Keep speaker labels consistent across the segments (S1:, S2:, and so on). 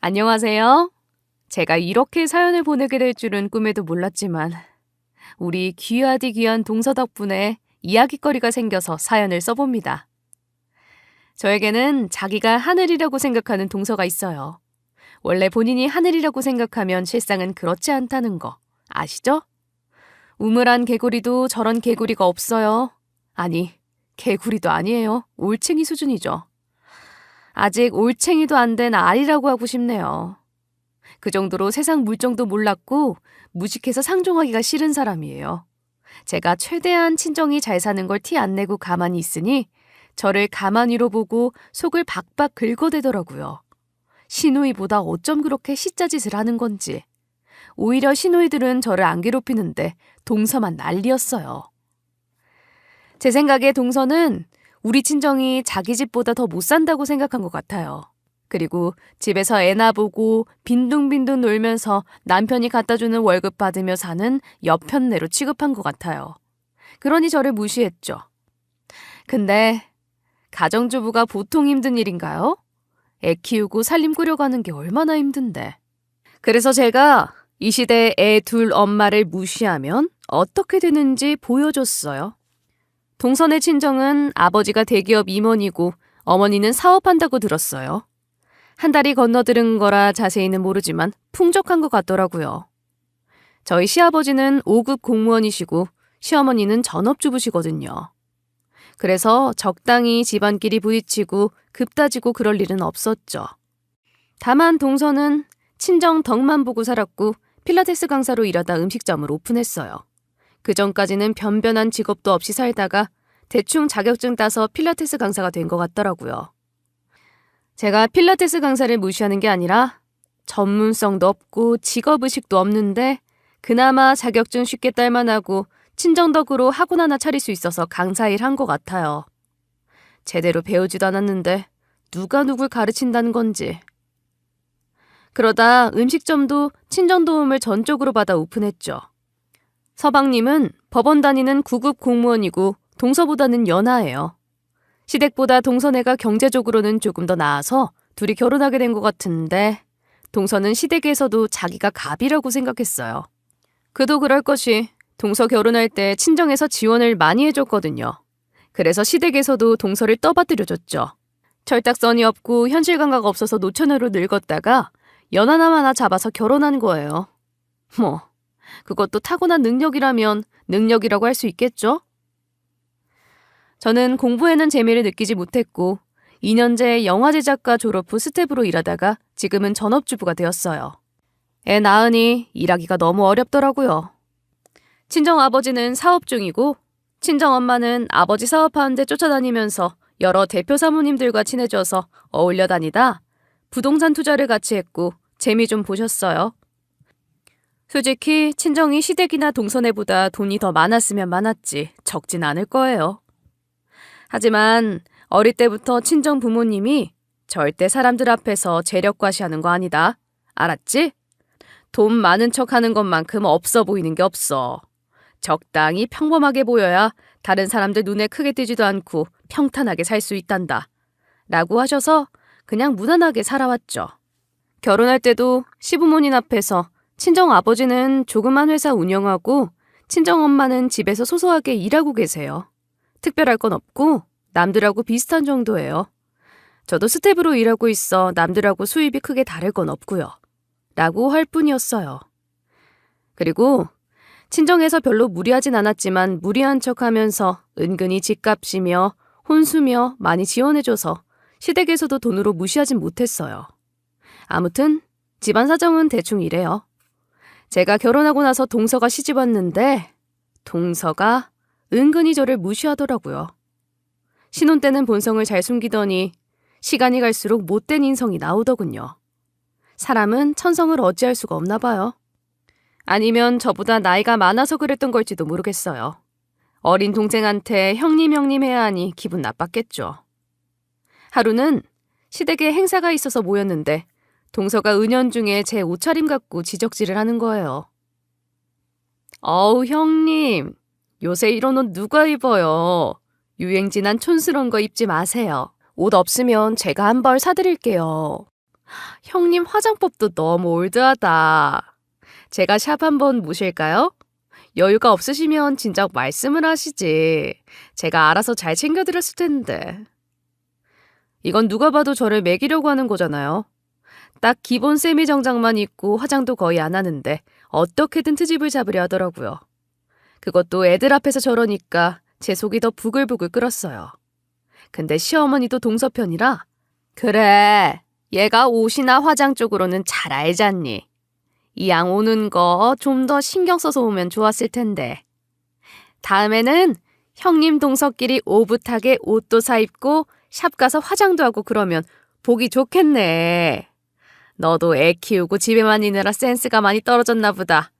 S1: 안녕하세요. 제가 이렇게 사연을 보내게 될 줄은 꿈에도 몰랐지만 우리 귀하디 귀한 동서 덕분에 이야깃거리가 생겨서 사연을 써봅니다. 저에게는 자기가 하늘이라고 생각하는 동서가 있어요. 원래 본인이 하늘이라고 생각하면 실상은 그렇지 않다는 거 아시죠? 우물안 개구리도 저런 개구리가 없어요. 아니, 개구리도 아니에요. 올챙이 수준이죠. 아직 올챙이도 안 된 알이라고 하고 싶네요. 그 정도로 세상 물정도 몰랐고 무식해서 상종하기가 싫은 사람이에요. 제가 최대한 친정이 잘 사는 걸 티 안 내고 가만히 있으니 저를 가만히로 보고 속을 박박 긁어대더라고요. 시누이보다 어쩜 그렇게 시짜짓을 하는 건지. 오히려 시누이들은 저를 안 괴롭히는데 동서만 난리였어요. 제 생각에 동서는 우리 친정이 자기 집보다 더 못 산다고 생각한 것 같아요. 그리고 집에서 애나 보고 빈둥빈둥 놀면서 남편이 갖다주는 월급 받으며 사는 여편네로 취급한 것 같아요. 그러니 저를 무시했죠. 근데 가정주부가 보통 힘든 일인가요? 애 키우고 살림 꾸려가는 게 얼마나 힘든데. 그래서 제가 이 시대에 애 둘 엄마를 무시하면 어떻게 되는지 보여줬어요. 동선의 친정은 아버지가 대기업 임원이고 어머니는 사업한다고 들었어요. 한 달이 건너들은 거라 자세히는 모르지만 풍족한 것 같더라고요. 저희 시아버지는 5급 공무원이시고 시어머니는 전업주부시거든요. 그래서 적당히 집안끼리 부딪히고 급 따지고 그럴 일은 없었죠. 다만 동서는 친정 덕만 보고 살았고 필라테스 강사로 일하다 음식점을 오픈했어요. 그 전까지는 변변한 직업도 없이 살다가 대충 자격증 따서 필라테스 강사가 된 것 같더라고요. 제가 필라테스 강사를 무시하는 게 아니라 전문성도 없고 직업의식도 없는데 그나마 자격증 쉽게 딸만 하고 친정덕으로 학원 하나 차릴 수 있어서 강사 일 한 것 같아요. 제대로 배우지도 않았는데 누가 누굴 가르친다는 건지. 그러다 음식점도 친정 도움을 전적으로 받아 오픈했죠. 서방님은 법원 다니는 9급 공무원이고 동서보다는 연하예요. 시댁보다 동서네가 경제적으로는 조금 더 나아서 둘이 결혼하게 된 것 같은데 동서는 시댁에서도 자기가 갑이라고 생각했어요. 그도 그럴 것이 동서 결혼할 때 친정에서 지원을 많이 해줬거든요. 그래서 시댁에서도 동서를 떠받들여줬죠. 철딱선이 없고 현실 감각 없어서 노처녀로 늙었다가 연 하나마나 잡아서 결혼한 거예요. 그것도 타고난 능력이라면 능력이라고 할 수 있겠죠? 저는 공부에는 재미를 느끼지 못했고 2년째 영화 제작과 졸업 후 스텝으로 일하다가 지금은 전업주부가 되었어요. 애 낳으니 일하기가 너무 어렵더라고요. 친정아버지는 사업 중이고 친정엄마는 아버지 사업하는데 쫓아다니면서 여러 대표 사모님들과 친해져서 어울려 다니다 부동산 투자를 같이 했고 재미 좀 보셨어요. 솔직히 친정이 시댁이나 동서네보다 돈이 더 많았으면 많았지 적진 않을 거예요. 하지만 어릴 때부터 친정 부모님이 절대 사람들 앞에서 재력과시하는 거 아니다. 알았지? 돈 많은 척 하는 것만큼 없어 보이는 게 없어. 적당히 평범하게 보여야 다른 사람들 눈에 크게 띄지도 않고 평탄하게 살 수 있단다. 라고 하셔서 그냥 무난하게 살아왔죠. 결혼할 때도 시부모님 앞에서 친정 아버지는 조그만 회사 운영하고 친정 엄마는 집에서 소소하게 일하고 계세요. 특별할 건 없고 남들하고 비슷한 정도예요. 저도 스텝으로 일하고 있어 남들하고 수입이 크게 다를 건 없고요. 라고 할 뿐이었어요. 그리고 친정에서 별로 무리하진 않았지만 무리한 척하면서 은근히 집값이며 혼수며 많이 지원해줘서 시댁에서도 돈으로 무시하진 못했어요. 아무튼 집안 사정은 대충 이래요. 제가 결혼하고 나서 동서가 시집 왔는데 동서가 은근히 저를 무시하더라고요. 신혼 때는 본성을 잘 숨기더니 시간이 갈수록 못된 인성이 나오더군요. 사람은 천성을 어찌할 수가 없나 봐요. 아니면 저보다 나이가 많아서 그랬던 걸지도 모르겠어요. 어린 동생한테 형님 해야 하니 기분 나빴겠죠. 하루는 시댁에 행사가 있어서 모였는데 동서가 은연중에 제 옷차림 갖고 지적질을 하는 거예요. 어우 형님, 요새 이런 옷 누가 입어요? 유행 지난 촌스러운 거 입지 마세요. 옷 없으면 제가 한 벌 사드릴게요. 형님 화장법도 너무 올드하다. 제가 샵 한번 모실까요? 여유가 없으시면 진작 말씀을 하시지. 제가 알아서 잘 챙겨드렸을 텐데. 이건 누가 봐도 저를 매기려고 하는 거잖아요. 딱 기본 세미 정장만 입고 화장도 거의 안 하는데 어떻게든 트집을 잡으려 하더라고요. 그것도 애들 앞에서 저러니까 제 속이 더 부글부글 끓었어요. 근데 시어머니도 동서편이라 그래, 얘가 옷이나 화장 쪽으로는 잘 알잖니. 이 양 오는 거 좀 더 신경 써서 오면 좋았을 텐데. 다음에는 형님 동서끼리 오붓하게 옷도 사입고 샵 가서 화장도 하고 그러면 보기 좋겠네. 너도 애 키우고 집에만 있느라 센스가 많이 떨어졌나 보다.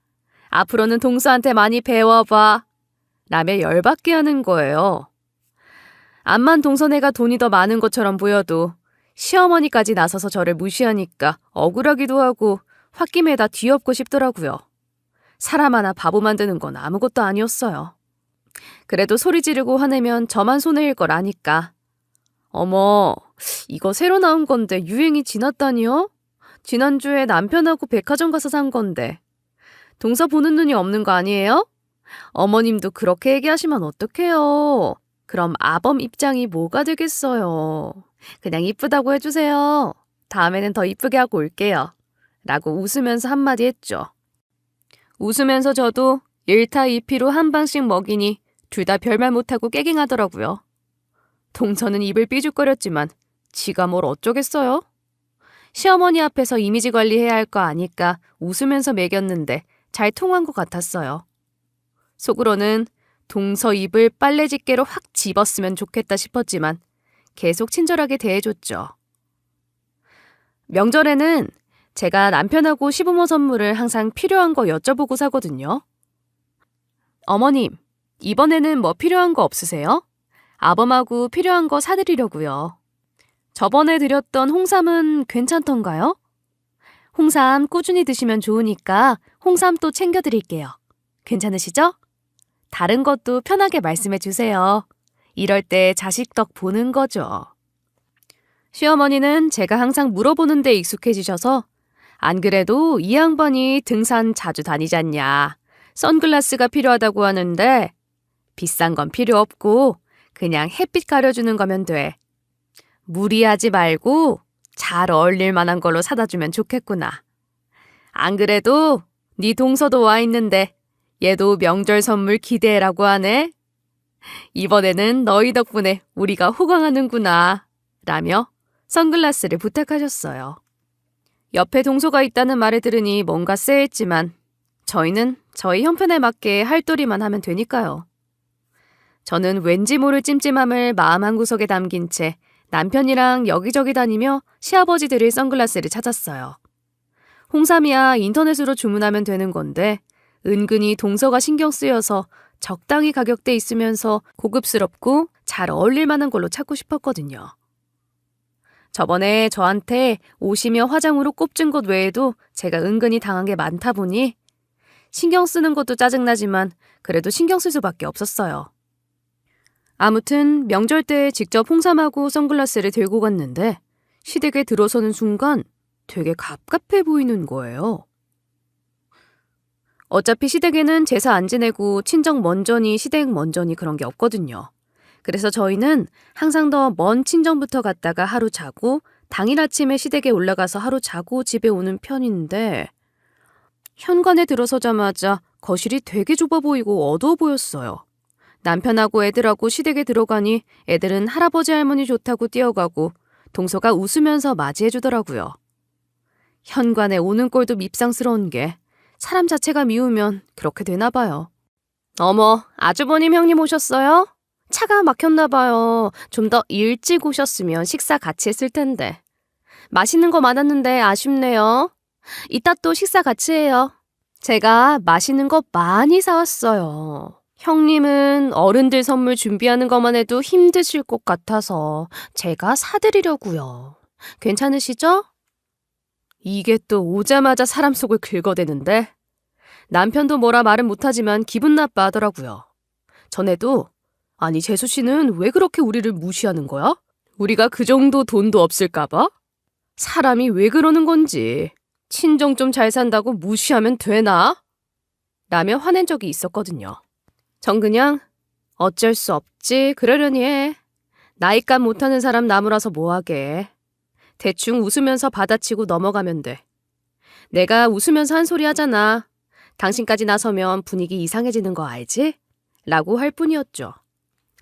S1: 앞으로는 동서한테 많이 배워봐. 라며 열받게 하는 거예요. 암만 동서네가 돈이 더 많은 것처럼 보여도 시어머니까지 나서서 저를 무시하니까 억울하기도 하고 홧김에다 뒤엎고 싶더라고요. 사람 하나 바보 만드는 건 아무것도 아니었어요. 그래도 소리 지르고 화내면 저만 손해일 걸 아니까. 어머, 이거 새로 나온 건데 유행이 지났다니요? 지난주에 남편하고 백화점 가서 산 건데. 동서 보는 눈이 없는 거 아니에요? 어머님도 그렇게 얘기하시면 어떡해요. 그럼 아범 입장이 뭐가 되겠어요. 그냥 이쁘다고 해주세요. 다음에는 더 이쁘게 하고 올게요. 라고 웃으면서 한마디 했죠. 웃으면서 저도 1타 2피로 한 방씩 먹이니 둘 다 별말 못하고 깨갱하더라고요. 동서는 입을 삐죽거렸지만 지가 뭘 어쩌겠어요? 시어머니 앞에서 이미지 관리해야 할 거 아니까 웃으면서 먹였는데 잘 통한 것 같았어요. 속으로는 동서 입을 빨래집게로 확 집었으면 좋겠다 싶었지만 계속 친절하게 대해줬죠. 명절에는 제가 남편하고 시부모 선물을 항상 필요한 거 여쭤보고 사거든요. 어머님, 이번에는 뭐 필요한 거 없으세요? 아범하고 필요한 거 사드리려고요. 저번에 드렸던 홍삼은 괜찮던가요? 홍삼 꾸준히 드시면 좋으니까 홍삼 또 챙겨드릴게요. 괜찮으시죠? 다른 것도 편하게 말씀해 주세요. 이럴 때 자식 덕 보는 거죠. 시어머니는 제가 항상 물어보는 데 익숙해지셔서 안 그래도 이 양반이 등산 자주 다니잖냐. 선글라스가 필요하다고 하는데 비싼 건 필요 없고 그냥 햇빛 가려주는 거면 돼. 무리하지 말고 잘 어울릴 만한 걸로 사다 주면 좋겠구나. 안 그래도 네 동서도 와 있는데 얘도 명절 선물 기대라고 하네. 이번에는 너희 덕분에 우리가 호강하는구나. 라며 선글라스를 부탁하셨어요. 옆에 동서가 있다는 말을 들으니 뭔가 쎄했지만 저희는 저희 형편에 맞게 할도리만 하면 되니까요. 저는 왠지 모를 찜찜함을 마음 한구석에 담긴 채 남편이랑 여기저기 다니며 시아버지 드릴 선글라스를 찾았어요. 홍삼이야 인터넷으로 주문하면 되는 건데 은근히 동서가 신경 쓰여서 적당히 가격대 있으면서 고급스럽고 잘 어울릴 만한 걸로 찾고 싶었거든요. 저번에 저한테 옷이며 화장으로 꼽준 것 외에도 제가 은근히 당한 게 많다 보니 신경 쓰는 것도 짜증나지만 그래도 신경 쓸 수밖에 없었어요. 아무튼 명절 때 직접 홍삼하고 선글라스를 들고 갔는데 시댁에 들어서는 순간 되게 갑갑해 보이는 거예요. 어차피 시댁에는 제사 안 지내고 친정 먼저니 시댁 먼저니 그런 게 없거든요. 그래서 저희는 항상 더 먼 친정부터 갔다가 하루 자고 당일 아침에 시댁에 올라가서 하루 자고 집에 오는 편인데 현관에 들어서자마자 거실이 되게 좁아 보이고 어두워 보였어요. 남편하고 애들하고 시댁에 들어가니 애들은 할아버지 할머니 좋다고 뛰어가고 동서가 웃으면서 맞이해 주더라고요. 현관에 오는 꼴도 밉상스러운 게 사람 자체가 미우면 그렇게 되나 봐요. 어머, 아주버님 형님 오셨어요? 차가 막혔나 봐요. 좀 더 일찍 오셨으면 식사 같이 했을 텐데. 맛있는 거 많았는데 아쉽네요. 이따 또 식사 같이 해요. 제가 맛있는 거 많이 사왔어요. 형님은 어른들 선물 준비하는 것만 해도 힘드실 것 같아서 제가 사드리려고요. 괜찮으시죠? 이게 또 오자마자 사람 속을 긁어대는데 남편도 뭐라 말은 못하지만 기분 나빠하더라고요. 전에도 아니 재수 씨는 왜 그렇게 우리를 무시하는 거야? 우리가 그 정도 돈도 없을까 봐? 사람이 왜 그러는 건지. 친정 좀 잘 산다고 무시하면 되나? 라며 화낸 적이 있었거든요. 전 그냥 어쩔 수 없지 그러려니 해. 나이값 못하는 사람 나무라서 뭐하게. 대충 웃으면서 받아치고 넘어가면 돼. 내가 웃으면서 한 소리 하잖아. 당신까지 나서면 분위기 이상해지는 거 알지? 라고 할 뿐이었죠.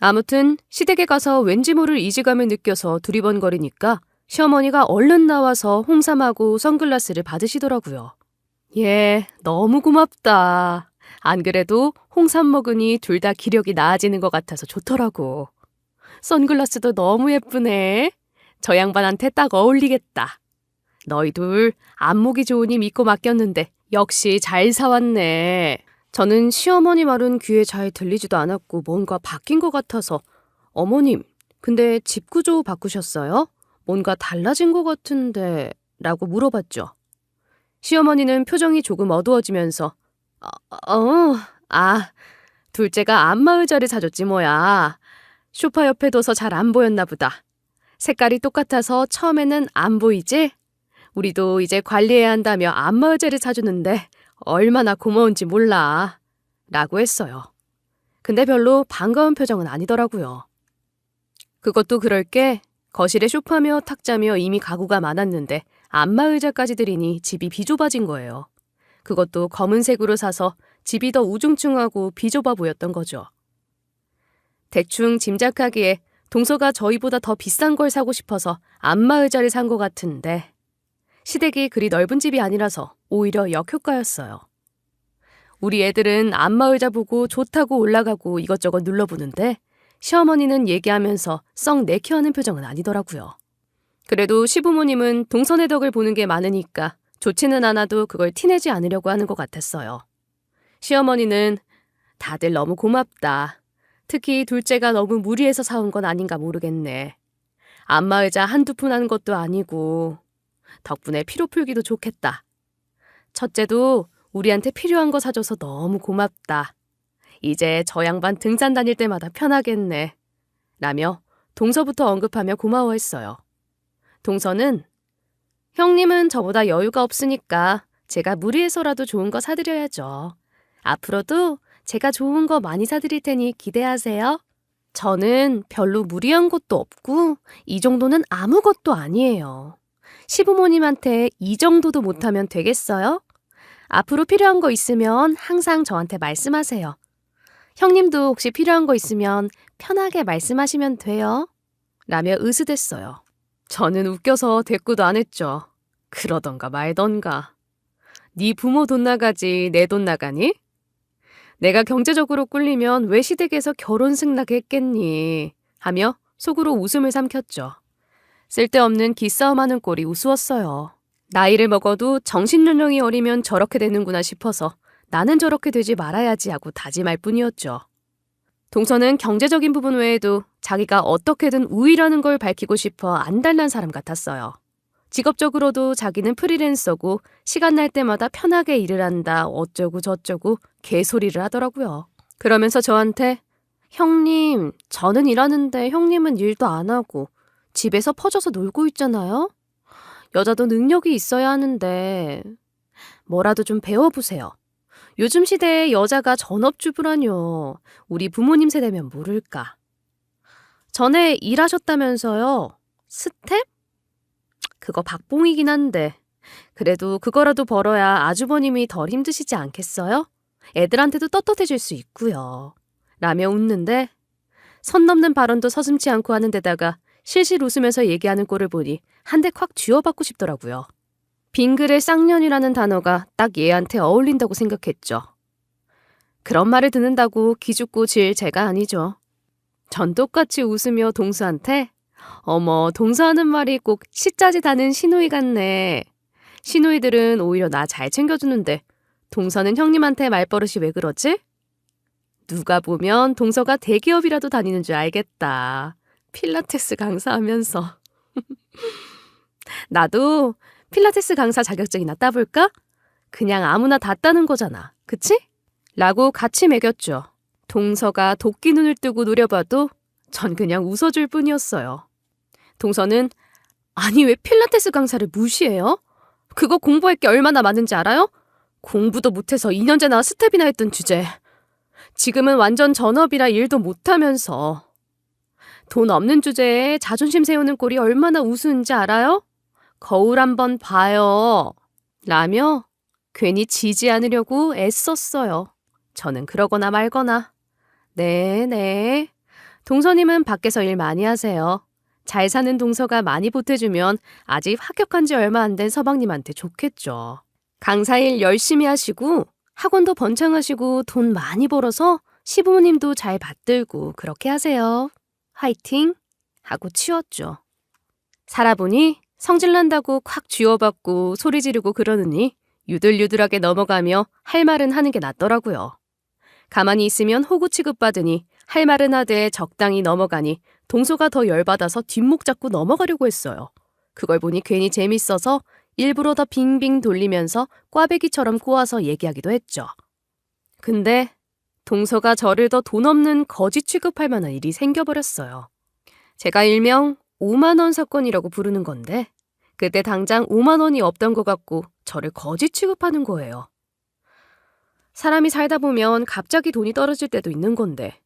S1: 아무튼 시댁에 가서 왠지 모를 이질감을 느껴서 두리번거리니까 시어머니가 얼른 나와서 홍삼하고 선글라스를 받으시더라고요. 예, 너무 고맙다. 안 그래도 홍삼 먹으니 둘 다 기력이 나아지는 것 같아서 좋더라고. 선글라스도 너무 예쁘네. 저 양반한테 딱 어울리겠다. 너희 둘 안목이 좋으니 믿고 맡겼는데 역시 잘 사왔네. 저는 시어머니 말은 귀에 잘 들리지도 않았고 뭔가 바뀐 것 같아서 어머님, 근데 집 구조 바꾸셨어요? 뭔가 달라진 것 같은데 라고 물어봤죠. 시어머니는 표정이 조금 어두워지면서 둘째가 안마의자를 사줬지 뭐야. 소파 옆에 둬서 잘 안 보였나 보다. 색깔이 똑같아서 처음에는 안 보이지? 우리도 이제 관리해야 한다며 안마의자를 사주는데 얼마나 고마운지 몰라. 라고 했어요. 근데 별로 반가운 표정은 아니더라고요. 그것도 그럴 게 거실에 소파며 탁자며 이미 가구가 많았는데 안마의자까지 들이니 집이 비좁아진 거예요. 그것도 검은색으로 사서 집이 더 우중충하고 비좁아 보였던 거죠. 대충 짐작하기에 동서가 저희보다 더 비싼 걸 사고 싶어서 안마의자를 산 것 같은데 시댁이 그리 넓은 집이 아니라서 오히려 역효과였어요. 우리 애들은 안마의자 보고 좋다고 올라가고 이것저것 눌러보는데 시어머니는 얘기하면서 썩 내키하는 표정은 아니더라고요. 그래도 시부모님은 동선의 덕을 보는 게 많으니까 좋지는 않아도 그걸 티내지 않으려고 하는 것 같았어요. 시어머니는 다들 너무 고맙다. 특히 둘째가 너무 무리해서 사온 건 아닌가 모르겠네. 안마의자 한두 푼 하는 것도 아니고 덕분에 피로 풀기도 좋겠다. 첫째도 우리한테 필요한 거 사줘서 너무 고맙다. 이제 저 양반 등산 다닐 때마다 편하겠네. 라며 동서부터 언급하며 고마워했어요. 동서는 형님은 저보다 여유가 없으니까 제가 무리해서라도 좋은 거 사드려야죠. 앞으로도 제가 좋은 거 많이 사드릴 테니 기대하세요. 저는 별로 무리한 것도 없고 이 정도는 아무것도 아니에요. 시부모님한테 이 정도도 못하면 되겠어요? 앞으로 필요한 거 있으면 항상 저한테 말씀하세요. 형님도 혹시 필요한 거 있으면 편하게 말씀하시면 돼요. 라며 으스댔어요. 저는 웃겨서 대꾸도 안 했죠. 그러던가 말던가. 네 부모 돈 나가지 내 돈 나가니? 내가 경제적으로 꿀리면 왜 시댁에서 결혼 승낙 했겠니? 하며 속으로 웃음을 삼켰죠. 쓸데없는 기싸움하는 꼴이 우스웠어요. 나이를 먹어도 정신연령이 어리면 저렇게 되는구나 싶어서 나는 저렇게 되지 말아야지 하고 다짐할 뿐이었죠. 동서는 경제적인 부분 외에도 자기가 어떻게든 우위라는 걸 밝히고 싶어 안달난 사람 같았어요. 직업적으로도 자기는 프리랜서고 시간 날 때마다 편하게 일을 한다 어쩌고 저쩌고 개소리를 하더라고요. 그러면서 저한테 형님, 저는 일하는데 형님은 일도 안 하고 집에서 퍼져서 놀고 있잖아요. 여자도 능력이 있어야 하는데 뭐라도 좀 배워보세요. 요즘 시대에 여자가 전업주부라뇨. 우리 부모님 세대면 모를까. 전에 일하셨다면서요. 스텝? 그거 박봉이긴 한데 그래도 그거라도 벌어야 아주버님이 덜 힘드시지 않겠어요? 애들한테도 떳떳해질 수 있고요. 라며 웃는데 선 넘는 발언도 서슴지 않고 하는 데다가 실실 웃으면서 얘기하는 꼴을 보니 한 대 콱 쥐어받고 싶더라고요. 빙그레 쌍년이라는 단어가 딱 얘한테 어울린다고 생각했죠. 그런 말을 듣는다고 기죽고 질 제가 아니죠. 전 똑같이 웃으며 동서한테 어머, 동서하는 말이 꼭 시짜짓하는 시누이 같네. 시누이들은 오히려 나 잘 챙겨주는데 동서는 형님한테 말버릇이 왜 그러지? 누가 보면 동서가 대기업이라도 다니는 줄 알겠다. 필라테스 강사하면서. 나도 필라테스 강사 자격증이나 따볼까? 그냥 아무나 다 따는 거잖아. 그치? 라고 같이 매겼죠. 동서가 도끼 눈을 뜨고 노려봐도 전 그냥 웃어줄 뿐이었어요. 동서는 아니, 왜 필라테스 강사를 무시해요? 그거 공부할 게 얼마나 많은지 알아요? 공부도 못해서 2년째나 스텝이나 했던 주제. 지금은 완전 전업이라 일도 못하면서. 돈 없는 주제에 자존심 세우는 꼴이 얼마나 우스운지 알아요? 거울 한번 봐요. 라며 괜히 지지 않으려고 애썼어요. 저는 그러거나 말거나. 네. 동서님은 밖에서 일 많이 하세요. 잘 사는 동서가 많이 보태주면 아직 합격한 지 얼마 안 된 서방님한테 좋겠죠. 강사 일 열심히 하시고 학원도 번창하시고 돈 많이 벌어서 시부모님도 잘 받들고 그렇게 하세요. 화이팅! 하고 치웠죠. 살아보니 성질난다고 콱 쥐어받고 소리 지르고 그러느니 유들유들하게 넘어가며 할 말은 하는 게 낫더라고요. 가만히 있으면 호구 취급받으니 할 말은 하되 적당히 넘어가니 동서가 더 열받아서 뒷목 잡고 넘어가려고 했어요. 그걸 보니 괜히 재밌어서 일부러 더 빙빙 돌리면서 꽈배기처럼 꼬아서 얘기하기도 했죠. 근데 동서가 저를 더 돈 없는 거지 취급할 만한 일이 생겨버렸어요. 제가 일명 5만 원 사건이라고 부르는 건데 그때 당장 5만 원이 없던 것 같고 저를 거지 취급하는 거예요. 사람이 살다 보면 갑자기 돈이 떨어질 때도 있는 건데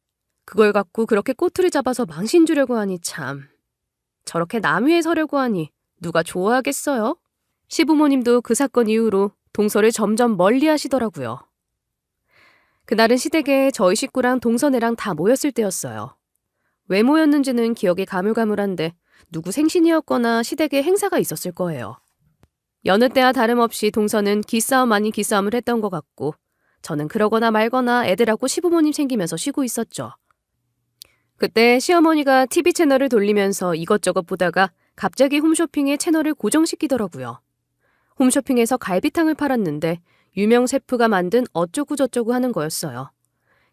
S1: 그걸 갖고 그렇게 꼬투리 잡아서 망신 주려고 하니 참. 저렇게 남 위에 서려고 하니 누가 좋아하겠어요? 시부모님도 그 사건 이후로 동서를 점점 멀리 하시더라고요. 그날은 시댁에 저희 식구랑 동서네랑 다 모였을 때였어요. 왜 모였는지는 기억이 가물가물한데 누구 생신이었거나 시댁에 행사가 있었을 거예요. 여느 때와 다름없이 동서는 기싸움 아닌 기싸움을 했던 것 같고 저는 그러거나 말거나 애들하고 시부모님 생기면서 쉬고 있었죠. 그때 시어머니가 TV 채널을 돌리면서 이것저것 보다가 갑자기 홈쇼핑에 채널을 고정시키더라고요. 홈쇼핑에서 갈비탕을 팔았는데 유명 셰프가 만든 어쩌고저쩌고 하는 거였어요.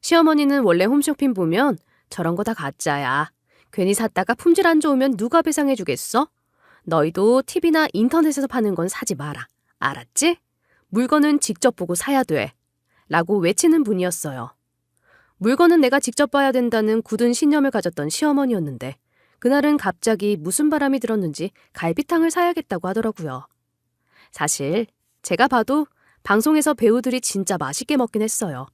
S1: 시어머니는 원래 홈쇼핑 보면 저런 거 다 가짜야. 괜히 샀다가 품질 안 좋으면 누가 배상해주겠어? 너희도 TV나 인터넷에서 파는 건 사지 마라. 알았지? 물건은 직접 보고 사야 돼. 라고 외치는 분이었어요. 물건은 내가 직접 봐야 된다는 굳은 신념을 가졌던 시어머니였는데 그날은 갑자기 무슨 바람이 들었는지 갈비탕을 사야겠다고 하더라고요. 사실 제가 봐도 방송에서 배우들이 진짜 맛있게 먹긴 했어요.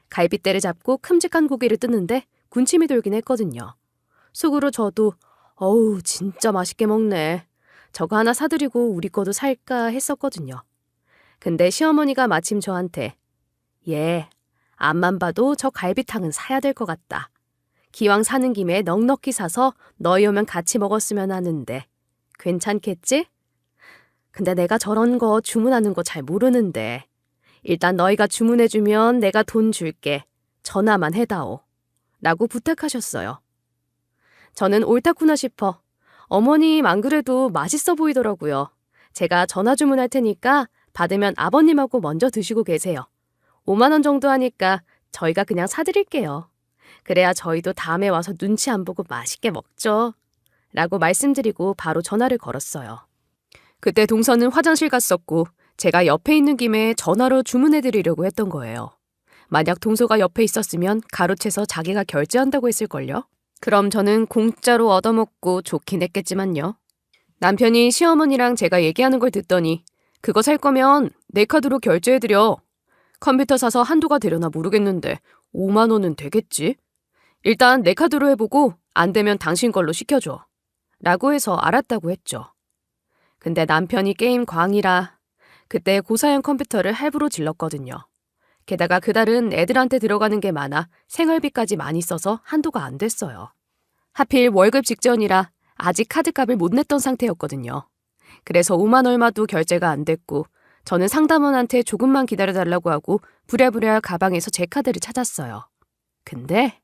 S1: 갈빗대를 잡고 큼직한 고기를 뜯는데 군침이 돌긴 했거든요. 속으로 저도 어우 진짜 맛있게 먹네. 저거 하나 사드리고 우리 거도 살까 했었거든요. 근데 시어머니가 마침 저한테 얘 앞만 봐도 저 갈비탕은 사야 될 것 같다. 기왕 사는 김에 넉넉히 사서 너희 오면 같이 먹었으면 하는데 괜찮겠지? 근데 내가 저런 거 주문하는 거 잘 모르는데 일단 너희가 주문해주면 내가 돈 줄게. 전화만 해다오. 라고 부탁하셨어요. 저는 옳다구나 싶어. 어머님 안 그래도 맛있어 보이더라고요. 제가 전화 주문할 테니까 받으면 아버님하고 먼저 드시고 계세요. 5만 원 정도 하니까 저희가 그냥 사드릴게요. 그래야 저희도 다음에 와서 눈치 안 보고 맛있게 먹죠. 라고 말씀드리고 바로 전화를 걸었어요. 그때 동서는 화장실 갔었고 제가 옆에 있는 김에 전화로 주문해드리려고 했던 거예요. 만약 동서가 옆에 있었으면 가로채서 자기가 결제한다고 했을걸요. 그럼 저는 공짜로 얻어먹고 좋긴 했겠지만요. 남편이 시어머니랑 제가 얘기하는 걸 듣더니 그거 살 거면 내 카드로 결제해드려. 컴퓨터 사서 한도가 되려나 모르겠는데 5만 원은 되겠지? 일단 내 카드로 해보고 안 되면 당신 걸로 시켜줘. 라고 해서 알았다고 했죠. 근데 남편이 게임 광이라 그때 고사양 컴퓨터를 할부로 질렀거든요. 게다가 그달은 애들한테 들어가는 게 많아 생활비까지 많이 써서 한도가 안 됐어요. 하필 월급 직전이라 아직 카드값을 못 냈던 상태였거든요. 그래서 5만 얼마도 결제가 안 됐고 저는 상담원한테 조금만 기다려달라고 하고 부랴부랴 가방에서 제 카드를 찾았어요. 근데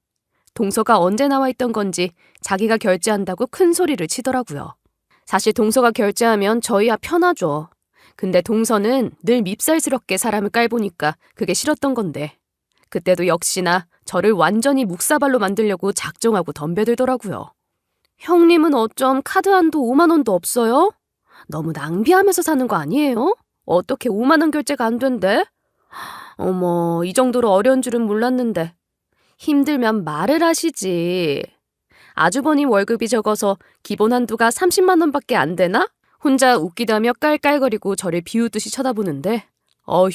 S1: 동서가 언제 나와 있던 건지 자기가 결제한다고 큰 소리를 치더라고요. 사실 동서가 결제하면 저희야 편하죠. 근데 동서는 늘 밉살스럽게 사람을 깔보니까 그게 싫었던 건데 그때도 역시나 저를 완전히 묵사발로 만들려고 작정하고 덤벼들더라고요. 형님은 어쩜 카드 한도 5만 원도 없어요? 너무 낭비하면서 사는 거 아니에요? 어떻게 5만 원 결제가 안 된대? 어머, 이 정도로 어려운 줄은 몰랐는데. 힘들면 말을 하시지. 아주버님 월급이 적어서 기본 한도가 30만 원밖에 안 되나? 혼자 웃기다며 깔깔거리고 저를 비웃듯이 쳐다보는데 어휴,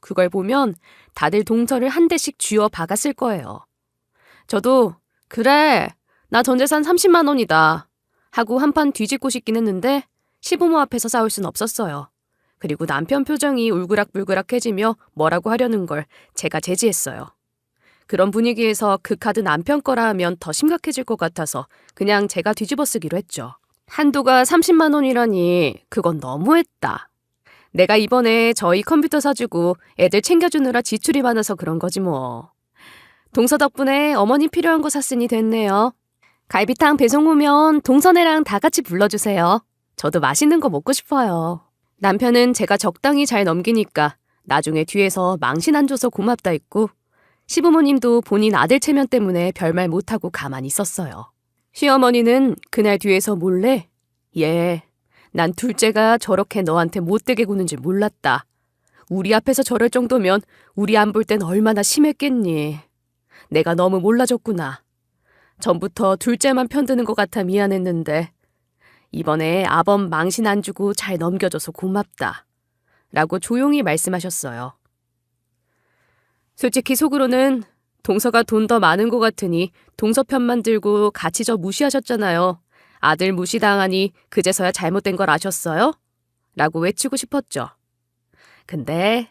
S1: 그걸 보면 다들 동서를 한 대씩 쥐어 박았을 거예요. 저도 그래, 나 전 재산 30만 원이다 하고 한판 뒤집고 싶긴 했는데 시부모 앞에서 싸울 순 없었어요. 그리고 남편 표정이 울그락불그락해지며 뭐라고 하려는 걸 제가 제지했어요. 그런 분위기에서 그 카드 남편 거라 하면 더 심각해질 것 같아서 그냥 제가 뒤집어 쓰기로 했죠. 한도가 30만 원이라니 그건 너무했다. 내가 이번에 저희 컴퓨터 사주고 애들 챙겨주느라 지출이 많아서 그런 거지 뭐. 동서 덕분에 어머니 필요한 거 샀으니 됐네요. 갈비탕 배송 오면 동서네랑 다 같이 불러주세요. 저도 맛있는 거 먹고 싶어요. 남편은 제가 적당히 잘 넘기니까 나중에 뒤에서 망신 안 줘서 고맙다 했고 시부모님도 본인 아들 체면 때문에 별말 못하고 가만히 있었어요. 시어머니는 그날 뒤에서 몰래 난 둘째가 저렇게 너한테 못되게 구는 줄 몰랐다. 우리 앞에서 저럴 정도면 우리 안 볼 땐 얼마나 심했겠니. 내가 너무 몰라줬구나. 전부터 둘째만 편드는 것 같아 미안했는데 이번에 아범 망신 안 주고 잘 넘겨줘서 고맙다. 라고 조용히 말씀하셨어요. 솔직히 속으로는 동서가 돈 더 많은 것 같으니 동서 편만 들고 같이 저 무시하셨잖아요. 아들 무시당하니 그제서야 잘못된 걸 아셨어요? 라고 외치고 싶었죠. 근데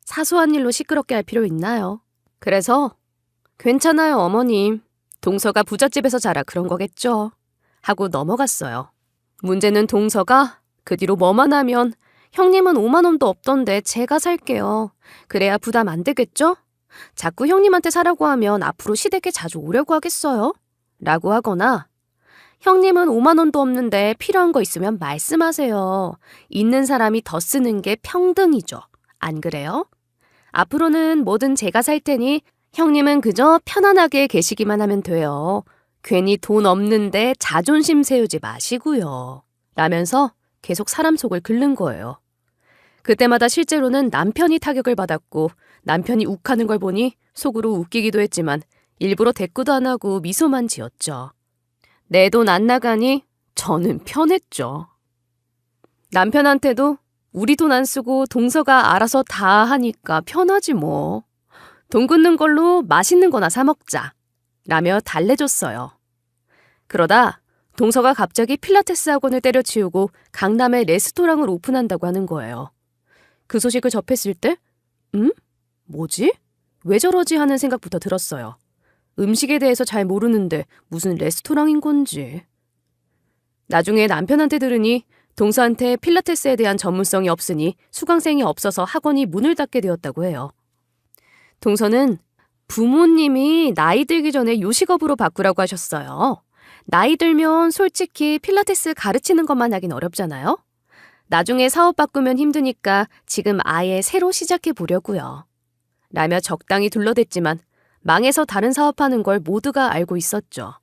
S1: 사소한 일로 시끄럽게 할 필요 있나요? 그래서 괜찮아요 어머님. 동서가 부잣집에서 자라 그런 거겠죠. 하고 넘어갔어요. 문제는 동서가 그 뒤로 뭐만 하면 형님은 5만 원도 없던데 제가 살게요. 그래야 부담 안 되겠죠? 자꾸 형님한테 사라고 하면 앞으로 시댁에 자주 오려고 하겠어요? 라고 하거나 형님은 5만 원도 없는데 필요한 거 있으면 말씀하세요. 있는 사람이 더 쓰는 게 평등이죠. 안 그래요? 앞으로는 뭐든 제가 살 테니 형님은 그저 편안하게 계시기만 하면 돼요. 괜히 돈 없는데 자존심 세우지 마시고요. 라면서 계속 사람 속을 긁는 거예요. 그때마다 실제로는 남편이 타격을 받았고 남편이 욱하는 걸 보니 속으로 웃기기도 했지만 일부러 대꾸도 안 하고 미소만 지었죠. 내 돈 안 나가니 저는 편했죠. 남편한테도 우리 돈 안 쓰고 동서가 알아서 다 하니까 편하지 뭐. 돈 굳는 걸로 맛있는 거나 사 먹자. 라며 달래줬어요. 그러다 동서가 갑자기 필라테스 학원을 때려치우고 강남에 레스토랑을 오픈한다고 하는 거예요. 그 소식을 접했을 때 뭐지? 왜 저러지 하는 생각부터 들었어요. 음식에 대해서 잘 모르는데 무슨 레스토랑인 건지. 나중에 남편한테 들으니 동서한테 필라테스에 대한 전문성이 없으니 수강생이 없어서 학원이 문을 닫게 되었다고 해요. 동서는 부모님이 나이 들기 전에 요식업으로 바꾸라고 하셨어요. 나이 들면 솔직히 필라테스 가르치는 것만 하긴 어렵잖아요. 나중에 사업 바꾸면 힘드니까 지금 아예 새로 시작해 보려고요. 라며 적당히 둘러댔지만 망해서 다른 사업하는 걸 모두가 알고 있었죠.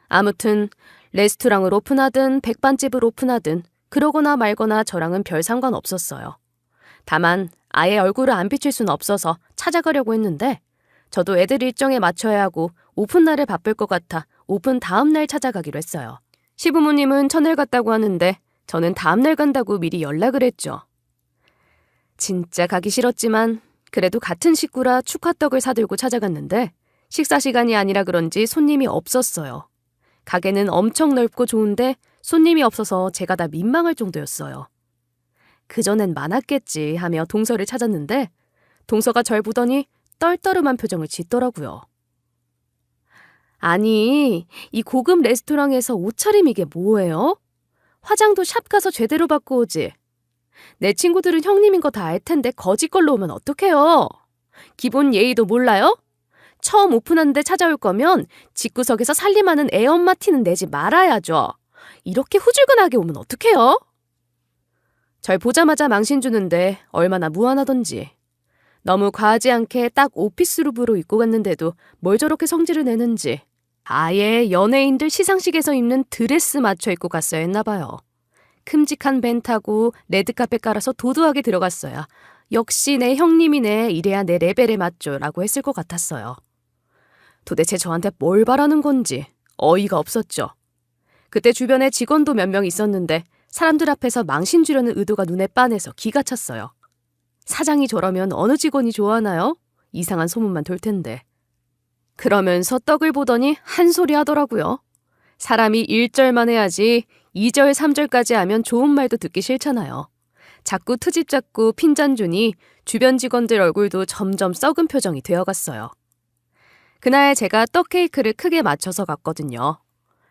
S1: 아무튼 레스토랑을 오픈하든 백반집을 오픈하든 그러거나 말거나 저랑은 별 상관없었어요. 다만 아예 얼굴을 안 비칠 수는 없어서 찾아가려고 했는데 저도 애들 일정에 맞춰야 하고 오픈 날에 바쁠 것 같아 오픈 다음 날 찾아가기로 했어요. 시부모님은 첫날 갔다고 하는데 저는 다음 날 간다고 미리 연락을 했죠. 진짜 가기 싫었지만 그래도 같은 식구라 축하떡을 사들고 찾아갔는데 식사 시간이 아니라 그런지 손님이 없었어요. 가게는 엄청 넓고 좋은데 손님이 없어서 제가 다 민망할 정도였어요. 그전엔 많았겠지 하며 동서를 찾았는데 동서가 절 보더니 떨떠름한 표정을 짓더라고요. 아니, 이 고급 레스토랑에서 옷차림 이게 뭐예요? 화장도 샵 가서 제대로 받고 오지. 내 친구들은 형님인 거 다 알 텐데 거지 걸로 오면 어떡해요? 기본 예의도 몰라요? 처음 오픈하는데 찾아올 거면 집구석에서 살림하는 애엄마 티는 내지 말아야죠. 이렇게 후줄근하게 오면 어떡해요? 절 보자마자 망신 주는데 얼마나 무안하던지. 너무 과하지 않게 딱 오피스룩으로 입고 갔는데도 뭘 저렇게 성질을 내는지. 아예 연예인들 시상식에서 입는 드레스 맞춰 입고 갔어야 했나 봐요. 큼직한 벤 타고 레드카펫 깔아서 도도하게 들어갔어야 역시 내 형님이네 이래야 내 레벨에 맞죠 라고 했을 것 같았어요. 도대체 저한테 뭘 바라는 건지 어이가 없었죠. 그때 주변에 직원도 몇 명 있었는데 사람들 앞에서 망신 주려는 의도가 눈에 빤해서 기가 찼어요. 사장이 저러면 어느 직원이 좋아하나요? 이상한 소문만 돌 텐데. 그러면서 떡을 보더니 한 소리 하더라고요. 사람이 1절만 해야지 2절, 3절까지 하면 좋은 말도 듣기 싫잖아요. 자꾸 트집 잡고 핀잔 주니 주변 직원들 얼굴도 점점 썩은 표정이 되어갔어요. 그날 제가 떡 케이크를 크게 맞춰서 갔거든요.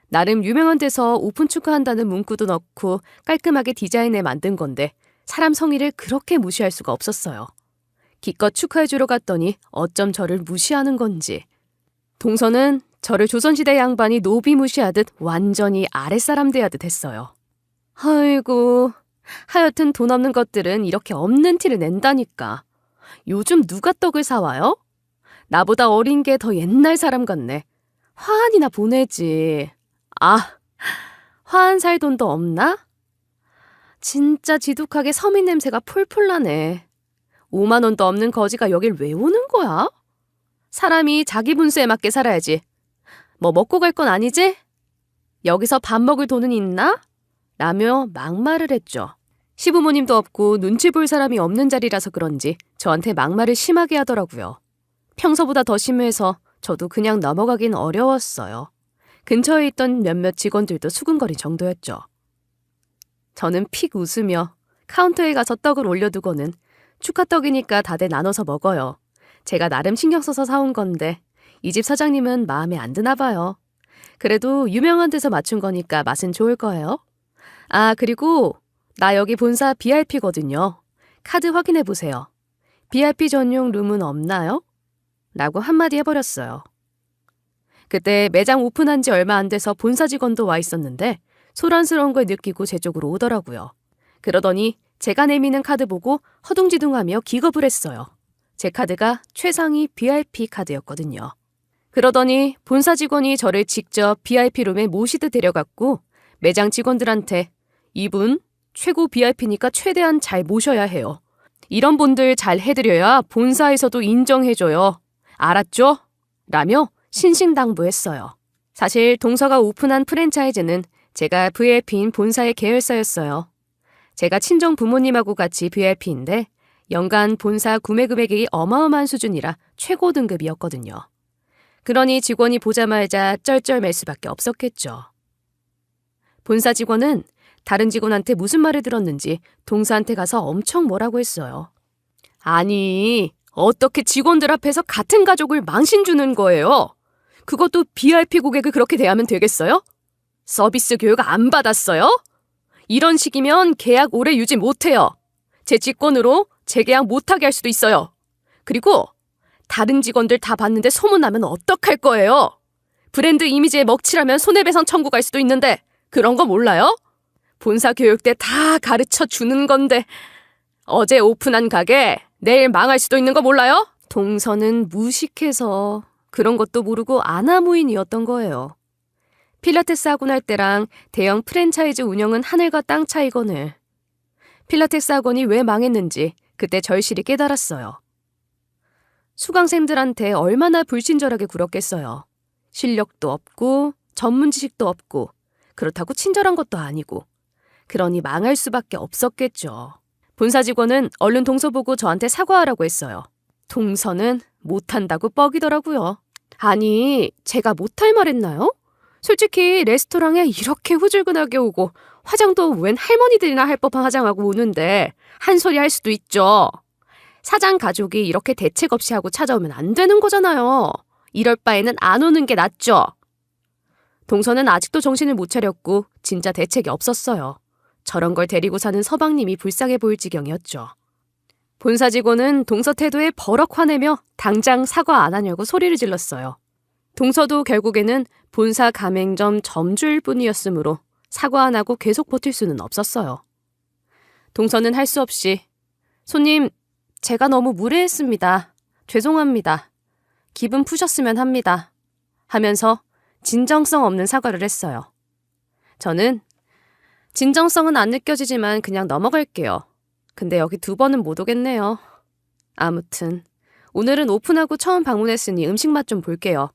S1: 나름 유명한 데서 오픈 축하한다는 문구도 넣고 깔끔하게 디자인해 만든 건데 사람 성의를 그렇게 무시할 수가 없었어요. 기껏 축하해주러 갔더니 어쩜 저를 무시하는 건지. 동서는 저를 조선시대 양반이 노비 무시하듯 완전히 아랫사람 대하듯 했어요. 아이고, 하여튼 돈 없는 것들은 이렇게 없는 티를 낸다니까. 요즘 누가 떡을 사와요? 나보다 어린 게 더 옛날 사람 같네. 화환이나 보내지. 아, 화환 살 돈도 없나? 진짜 지독하게 서민 냄새가 폴폴 나네. 5만 원도 없는 거지가 여길 왜 오는 거야? 사람이 자기 분수에 맞게 살아야지. 뭐 먹고 갈 건 아니지? 여기서 밥 먹을 돈은 있나? 라며 막말을 했죠. 시부모님도 없고 눈치 볼 사람이 없는 자리라서 그런지 저한테 막말을 심하게 하더라고요. 평소보다 더 심해서 저도 그냥 넘어가긴 어려웠어요. 근처에 있던 몇몇 직원들도 수군거릴 정도였죠. 저는 픽 웃으며 카운터에 가서 떡을 올려두고는 축하떡이니까 다들 나눠서 먹어요. 제가 나름 신경 써서 사온 건데 이 집 사장님은 마음에 안 드나 봐요. 그래도 유명한 데서 맞춘 거니까 맛은 좋을 거예요. 아, 그리고 나 여기 본사 BRP거든요. 카드 확인해 보세요. BRP 전용 룸은 없나요? 라고 한마디 해버렸어요. 그때 매장 오픈한 지 얼마 안 돼서 본사 직원도 와 있었는데 소란스러운 걸 느끼고 제 쪽으로 오더라고요. 그러더니 제가 내미는 카드 보고 허둥지둥하며 기겁을 했어요. 제 카드가 최상위 VIP 카드였거든요. 그러더니 본사 직원이 저를 직접 BIP룸에 모시듯 데려갔고 매장 직원들한테 이분 최고 BIP니까 최대한 잘 모셔야 해요. 이런 분들 잘 해드려야 본사에서도 인정해줘요. 알았죠? 라며 신신당부했어요. 사실 동서가 오픈한 프랜차이즈는 제가 VIP인 본사의 계열사였어요. 제가 친정 부모님하고 같이 VIP인데 연간 본사 구매 금액이 어마어마한 수준이라 최고 등급이었거든요. 그러니 직원이 보자마자 쩔쩔맬 수밖에 없었겠죠. 본사 직원은 다른 직원한테 무슨 말을 들었는지 동서한테 가서 엄청 뭐라고 했어요. 아니, 어떻게 직원들 앞에서 같은 가족을 망신 주는 거예요? 그것도 VIP 고객을 그렇게 대하면 되겠어요? 서비스 교육 안 받았어요? 이런 식이면 계약 오래 유지 못해요. 제 직권으로 재계약 못하게 할 수도 있어요. 그리고 다른 직원들 다 봤는데 소문나면 어떡할 거예요? 브랜드 이미지에 먹칠하면 손해배상 청구 갈 수도 있는데 그런 거 몰라요? 본사 교육 때 다 가르쳐 주는 건데 어제 오픈한 가게 내일 망할 수도 있는 거 몰라요? 동서는 무식해서 그런 것도 모르고 아나무인이었던 거예요. 필라테스 학원 할 때랑 대형 프랜차이즈 운영은 하늘과 땅 차이거늘. 필라테스 학원이 왜 망했는지 그때 절실히 깨달았어요. 수강생들한테 얼마나 불친절하게 굴었겠어요. 실력도 없고 전문 지식도 없고 그렇다고 친절한 것도 아니고 그러니 망할 수밖에 없었겠죠. 본사 직원은 얼른 동서 보고 저한테 사과하라고 했어요. 동서는 못한다고 뻐기더라고요. 아니, 제가 못할 말 했나요? 솔직히 레스토랑에 이렇게 후줄근하게 오고 화장도 웬 할머니들이나 할 법한 화장하고 오는데 한 소리 할 수도 있죠. 사장 가족이 이렇게 대책 없이 하고 찾아오면 안 되는 거잖아요. 이럴 바에는 안 오는 게 낫죠. 동서는 아직도 정신을 못 차렸고 진짜 대책이 없었어요. 저런 걸 데리고 사는 서방님이 불쌍해 보일 지경이었죠. 본사 직원은 동서 태도에 버럭 화내며 당장 사과 안 하냐고 소리를 질렀어요. 동서도 결국에는 본사 가맹점 점주일 뿐이었으므로 사과 안 하고 계속 버틸 수는 없었어요. 동서는 할 수 없이 손님, 제가 너무 무례했습니다. 죄송합니다. 기분 푸셨으면 합니다. 하면서 진정성 없는 사과를 했어요. 저는 진정성은 안 느껴지지만 그냥 넘어갈게요. 근데 여기 2번은 못 오겠네요. 아무튼 오늘은 오픈하고 처음 방문했으니 음식 맛 좀 볼게요.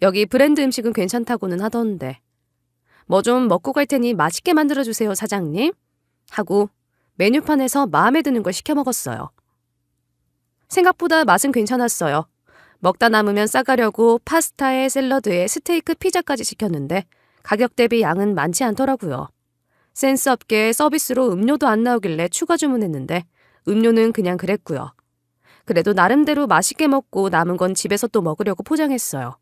S1: 여기 브랜드 음식은 괜찮다고는 하던데. 뭐 좀 먹고 갈 테니 맛있게 만들어주세요, 사장님. 하고 메뉴판에서 마음에 드는 걸 시켜 먹었어요. 생각보다 맛은 괜찮았어요. 먹다 남으면 싸가려고 파스타에 샐러드에 스테이크 피자까지 시켰는데 가격 대비 양은 많지 않더라고요. 센스 없게 서비스로 음료도 안 나오길래 추가 주문했는데 음료는 그냥 그랬고요. 그래도 나름대로 맛있게 먹고 남은 건 집에서 또 먹으려고 포장했어요.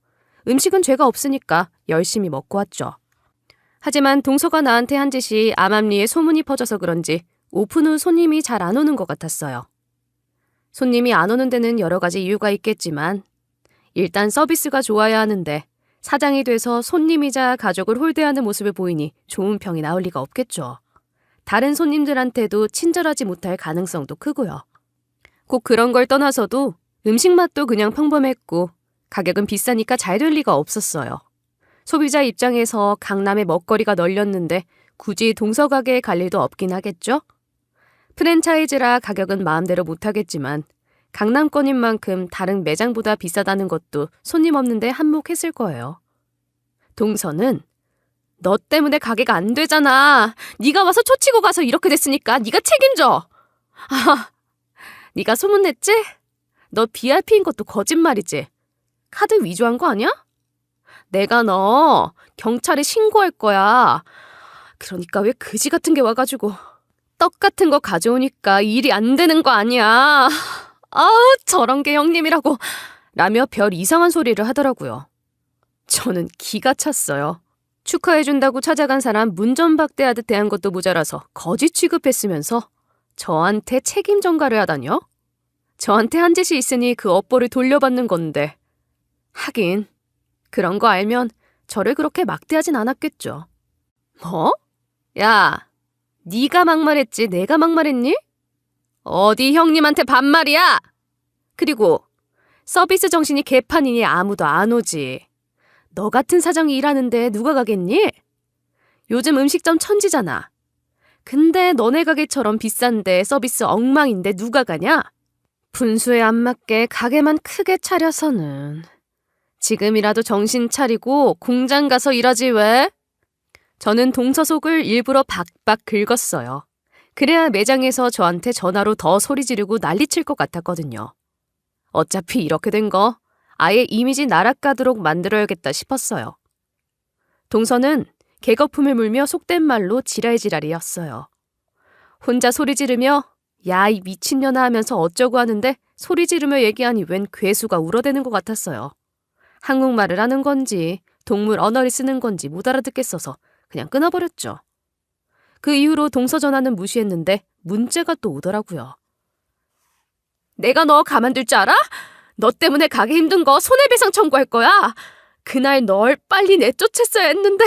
S1: 음식은 죄가 없으니까 열심히 먹고 왔죠. 하지만 동서가 나한테 한 짓이 암암리에 소문이 퍼져서 그런지 오픈 후 손님이 잘 안 오는 것 같았어요. 손님이 안 오는 데는 여러 가지 이유가 있겠지만 일단 서비스가 좋아야 하는데 사장이 돼서 손님이자 가족을 홀대하는 모습을 보이니 좋은 평이 나올 리가 없겠죠. 다른 손님들한테도 친절하지 못할 가능성도 크고요. 꼭 그런 걸 떠나서도 음식 맛도 그냥 평범했고 가격은 비싸니까 잘 될 리가 없었어요. 소비자 입장에서 강남에 먹거리가 널렸는데 굳이 동서가게에 갈 일도 없긴 하겠죠? 프랜차이즈라 가격은 마음대로 못하겠지만 강남권인 만큼 다른 매장보다 비싸다는 것도 손님 없는데 한몫했을 거예요. 동서는 너 때문에 가게가 안 되잖아. 네가 와서 초치고 가서 이렇게 됐으니까 네가 책임져. 아, 네가 소문냈지? 너 BRP인 것도 거짓말이지. 카드 위조한 거 아니야? 내가 너 경찰에 신고할 거야. 그러니까 왜 그지 같은 게 와가지고 떡 같은 거 가져오니까 일이 안 되는 거 아니야. 아우 저런 게 형님이라고 라며 별 이상한 소리를 하더라고요. 저는 기가 찼어요. 축하해준다고 찾아간 사람 문전박대하듯 대한 것도 모자라서 거지 취급했으면서 저한테 책임 전가를 하다뇨? 저한테 한 짓이 있으니 그 업보를 돌려받는 건데. 하긴 그런 거 알면 저를 그렇게 막대하진 않았겠죠. 뭐? 야, 네가 막말했지 내가 막말했니? 어디 형님한테 반말이야? 그리고 서비스 정신이 개판이니 아무도 안 오지. 너 같은 사장이 일하는데 누가 가겠니? 요즘 음식점 천지잖아. 근데 너네 가게처럼 비싼데 서비스 엉망인데 누가 가냐? 분수에 안 맞게 가게만 크게 차려서는. 지금이라도 정신 차리고 공장 가서 일하지 왜? 저는 동서 속을 일부러 박박 긁었어요. 그래야 매장에서 저한테 전화로 더 소리 지르고 난리칠 것 같았거든요. 어차피 이렇게 된 거 아예 이미지 나락가도록 만들어야겠다 싶었어요. 동서는 개거품을 물며 속된 말로 지랄지랄이었어요. 혼자 소리 지르며 야 이 미친년아 하면서 어쩌고 하는데 소리 지르며 얘기하니 웬 괴수가 울어대는 것 같았어요. 한국말을 하는 건지 동물 언어를 쓰는 건지 못 알아듣겠어서 그냥 끊어버렸죠. 그 이후로 동서 전화는 무시했는데 문자가 또 오더라고요. 내가 너 가만둘 줄 알아? 너 때문에 가게 힘든 거 손해배상 청구할 거야. 그날 널 빨리 내쫓았어야 했는데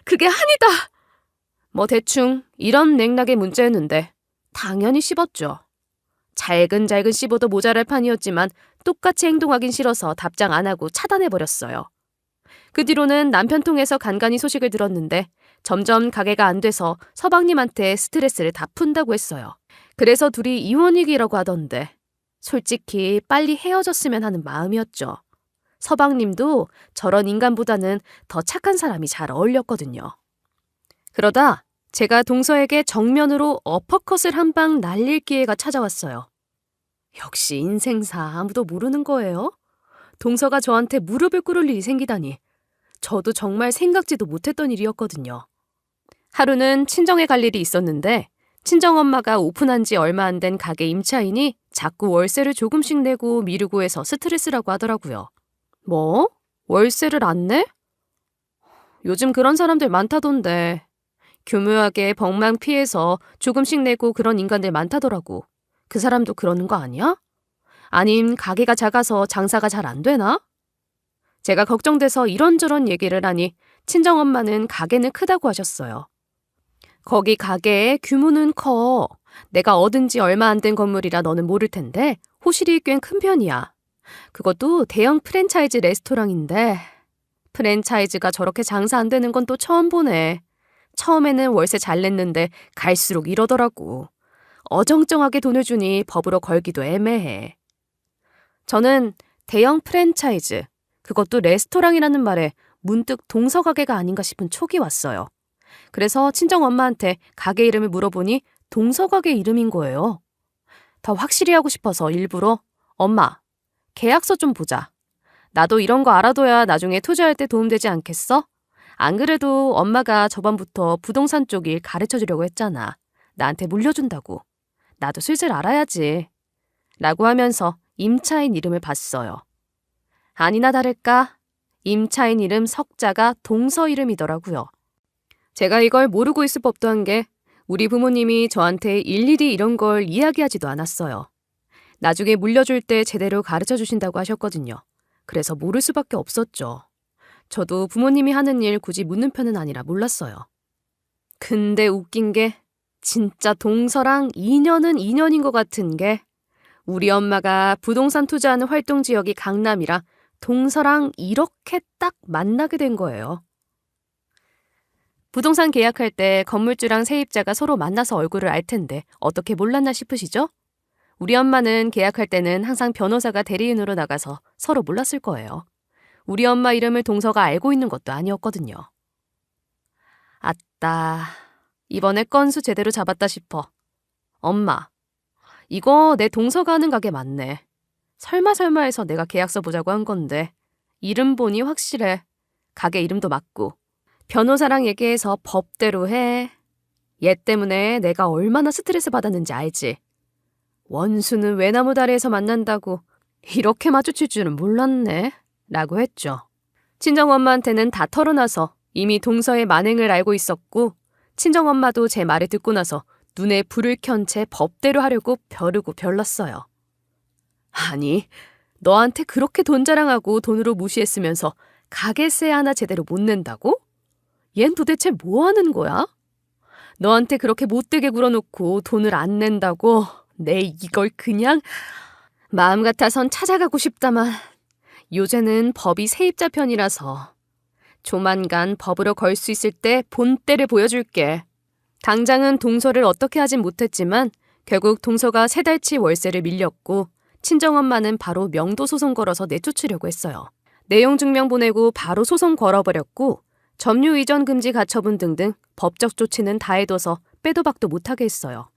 S1: 그게 아니다. 뭐 대충 이런 맥락의 문자였는데 당연히 씹었죠. 잘근잘근 씹어도 모자랄 판이었지만 똑같이 행동하긴 싫어서 답장 안 하고 차단해버렸어요. 그 뒤로는 남편 통해서 간간히 소식을 들었는데 점점 가게가 안 돼서 서방님한테 스트레스를 다 푼다고 했어요. 그래서 둘이 이혼위기라고 하던데 솔직히 빨리 헤어졌으면 하는 마음이었죠. 서방님도 저런 인간보다는 더 착한 사람이 잘 어울렸거든요. 그러다 제가 동서에게 정면으로 어퍼컷을 한 방 날릴 기회가 찾아왔어요. 역시 인생사 아무도 모르는 거예요. 동서가 저한테 무릎을 꿇을 일이 생기다니. 저도 정말 생각지도 못했던 일이었거든요. 하루는 친정에 갈 일이 있었는데 친정엄마가 오픈한 지 얼마 안 된 가게 임차인이 자꾸 월세를 조금씩 내고 미루고 해서 스트레스라고 하더라고요. 뭐? 월세를 안 내? 요즘 그런 사람들 많다던데. 교묘하게 벙망 피해서 조금씩 내고 그런 인간들 많다더라고. 그 사람도 그러는 거 아니야? 아님 가게가 작아서 장사가 잘 안 되나? 제가 걱정돼서 이런저런 얘기를 하니 친정엄마는 가게는 크다고 하셨어요. 거기 가게의 규모는 커. 내가 얻은 지 얼마 안 된 건물이라 너는 모를 텐데 호실이 꽤 큰 편이야. 그것도 대형 프랜차이즈 레스토랑인데 프랜차이즈가 저렇게 장사 안 되는 건 또 처음 보네. 처음에는 월세 잘 냈는데 갈수록 이러더라고. 어정쩡하게 돈을 주니 법으로 걸기도 애매해. 저는 대형 프랜차이즈, 그것도 레스토랑이라는 말에 문득 동서가게가 아닌가 싶은 촉이 왔어요. 그래서 친정엄마한테 가게 이름을 물어보니 동서가게 이름인 거예요. 더 확실히 하고 싶어서 일부러 엄마, 계약서 좀 보자. 나도 이런 거 알아둬야 나중에 투자할 때 도움되지 않겠어? 안 그래도 엄마가 저번부터 부동산 쪽 일 가르쳐 주려고 했잖아. 나한테 물려준다고. 나도 슬슬 알아야지. 라고 하면서 임차인 이름을 봤어요. 아니나 다를까 임차인 이름 석자가 동서 이름이더라고요. 제가 이걸 모르고 있을 법도 한 게 우리 부모님이 저한테 일일이 이런 걸 이야기하지도 않았어요. 나중에 물려줄 때 제대로 가르쳐 주신다고 하셨거든요. 그래서 모를 수밖에 없었죠. 저도 부모님이 하는 일 굳이 묻는 편은 아니라 몰랐어요. 근데 웃긴 게 진짜 동서랑 인연은 인연인 것 같은 게 우리 엄마가 부동산 투자하는 활동 지역이 강남이라 동서랑 이렇게 딱 만나게 된 거예요. 부동산 계약할 때 건물주랑 세입자가 서로 만나서 얼굴을 알 텐데 어떻게 몰랐나 싶으시죠? 우리 엄마는 계약할 때는 항상 변호사가 대리인으로 나가서 서로 몰랐을 거예요. 우리 엄마 이름을 동서가 알고 있는 것도 아니었거든요. 아따, 이번에 건수 제대로 잡았다 싶어. 엄마, 이거 내 동서가 하는 가게 맞네. 설마 해서 내가 계약서 보자고 한 건데 이름 보니 확실해. 가게 이름도 맞고. 변호사랑 얘기해서 법대로 해. 얘 때문에 내가 얼마나 스트레스 받았는지 알지? 원수는 외나무 다리에서 만난다고 이렇게 마주칠 줄은 몰랐네. 라고 했죠. 친정엄마한테는 다 털어놔서 이미 동서의 만행을 알고 있었고 친정엄마도 제 말을 듣고 나서 눈에 불을 켠 채 법대로 하려고 벼르고 별렀어요. 아니, 너한테 그렇게 돈 자랑하고 돈으로 무시했으면서 가게세 하나 제대로 못 낸다고? 얜 도대체 뭐 하는 거야? 너한테 그렇게 못되게 굴어놓고 돈을 안 낸다고 내 이걸 그냥 마음 같아선 찾아가고 싶다만 요새는 법이 세입자 편이라서 조만간 법으로 걸 수 있을 때 본때를 보여줄게. 당장은 동서를 어떻게 하진 못했지만 결국 동서가 3달치 월세를 밀렸고 친정엄마는 바로 명도 소송 걸어서 내쫓으려고 했어요. 내용 증명 보내고 바로 소송 걸어버렸고 점유 이전 금지 가처분 등등 법적 조치는 다 해둬서 빼도 박도 못하게 했어요.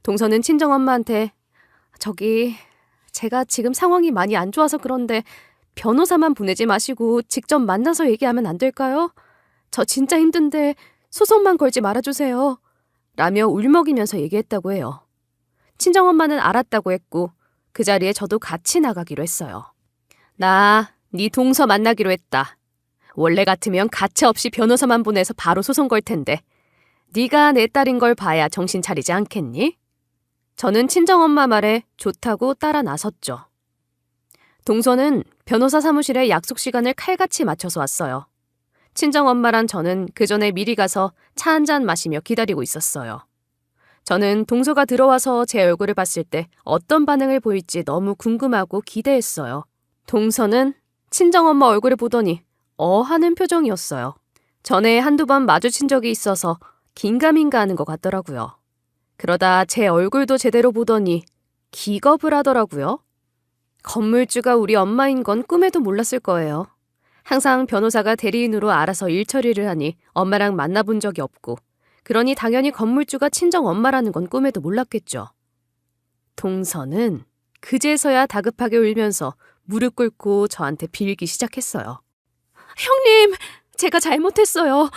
S1: 동서는 친정엄마한테 저기 제가 지금 상황이 많이 안 좋아서 그런데 변호사만 보내지 마시고 직접 만나서 얘기하면 안 될까요? 저 진짜 힘든데 소송만 걸지 말아주세요. 라며 울먹이면서 얘기했다고 해요. 친정엄마는 알았다고 했고 그 자리에 저도 같이 나가기로 했어요. 나 네 동서 만나기로 했다. 원래 같으면 가차없이 변호사만 보내서 바로 소송 걸 텐데 네가 내 딸인 걸 봐야 정신 차리지 않겠니? 저는 친정엄마 말에 좋다고 따라 나섰죠. 동서는 변호사 사무실에 약속 시간을 칼같이 맞춰서 왔어요. 친정엄마랑 저는 그 전에 미리 가서 차 한잔 마시며 기다리고 있었어요. 저는 동서가 들어와서 제 얼굴을 봤을 때 어떤 반응을 보일지 너무 궁금하고 기대했어요. 동서는 친정엄마 얼굴을 보더니 하는 표정이었어요. 전에 한두 번 마주친 적이 있어서 긴가민가 하는 것 같더라고요. 그러다 제 얼굴도 제대로 보더니 기겁을 하더라고요. 건물주가 우리 엄마인 건 꿈에도 몰랐을 거예요. 항상 변호사가 대리인으로 알아서 일 처리를 하니 엄마랑 만나본 적이 없고 그러니 당연히 건물주가 친정엄마라는 건 꿈에도 몰랐겠죠. 동서는 그제서야 다급하게 울면서 무릎 꿇고 저한테 빌기 시작했어요. 형님, 제가 잘못했어요.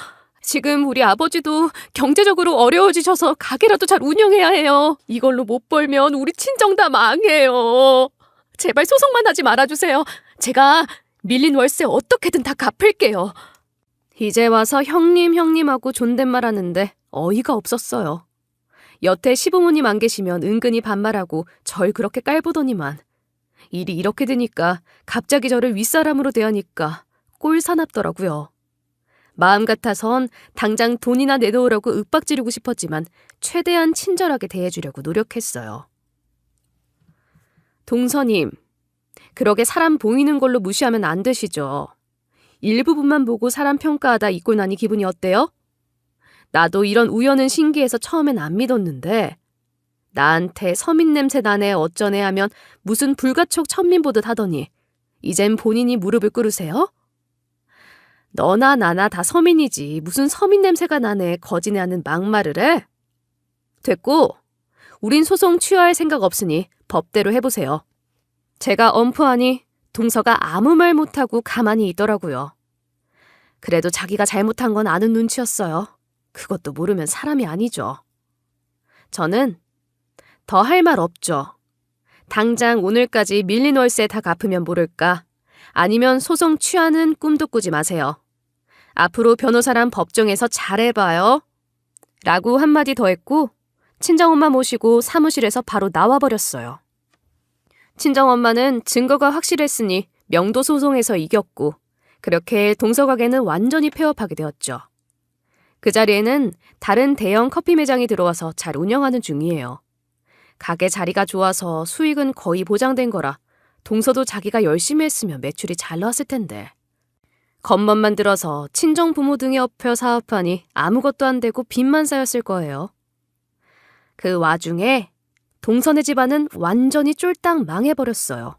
S1: 지금 우리 아버지도 경제적으로 어려워지셔서 가게라도 잘 운영해야 해요. 이걸로 못 벌면 우리 친정 다 망해요. 제발 소송만 하지 말아주세요. 제가 밀린 월세 어떻게든 다 갚을게요. 이제 와서 형님 하고 존댓말 하는데 어이가 없었어요. 여태 시부모님 안 계시면 은근히 반말하고 절 그렇게 깔보더니만 일이 이렇게 되니까 갑자기 저를 윗사람으로 대하니까 꼴사납더라고요. 마음 같아선 당장 돈이나 내놓으라고 윽박지르고 싶었지만 최대한 친절하게 대해주려고 노력했어요. 동서님, 그러게 사람 보이는 걸로 무시하면 안 되시죠. 일부분만 보고 사람 평가하다 잊고 나니 기분이 어때요? 나도 이런 우연은 신기해서 처음엔 안 믿었는데 나한테 서민 냄새 나네 어쩌네 하면 무슨 불가촉 천민 보듯 하더니 이젠 본인이 무릎을 꿇으세요? 너나 나나 다 서민이지 무슨 서민 냄새가 나네 거지네 하는 막말을 해? 됐고, 우린 소송 취하할 생각 없으니 법대로 해보세요. 제가 엄프하니 동서가 아무 말 못하고 가만히 있더라고요. 그래도 자기가 잘못한 건 아는 눈치였어요. 그것도 모르면 사람이 아니죠. 저는 더 할 말 없죠. 당장 오늘까지 밀린 월세 다 갚으면 모를까? 아니면 소송 취하는 꿈도 꾸지 마세요. 앞으로 변호사란 법정에서 잘해봐요. 라고 한마디 더 했고 친정엄마 모시고 사무실에서 바로 나와버렸어요. 친정엄마는 증거가 확실했으니 명도 소송에서 이겼고 그렇게 동서 가게는 완전히 폐업하게 되었죠. 그 자리에는 다른 대형 커피 매장이 들어와서 잘 운영하는 중이에요. 가게 자리가 좋아서 수익은 거의 보장된 거라 동서도 자기가 열심히 했으면 매출이 잘 나왔을 텐데. 겉멋만 들어서 친정 부모 등에 엎여 사업하니 아무것도 안 되고 빚만 쌓였을 거예요. 그 와중에 동서네 집안은 완전히 쫄딱 망해버렸어요.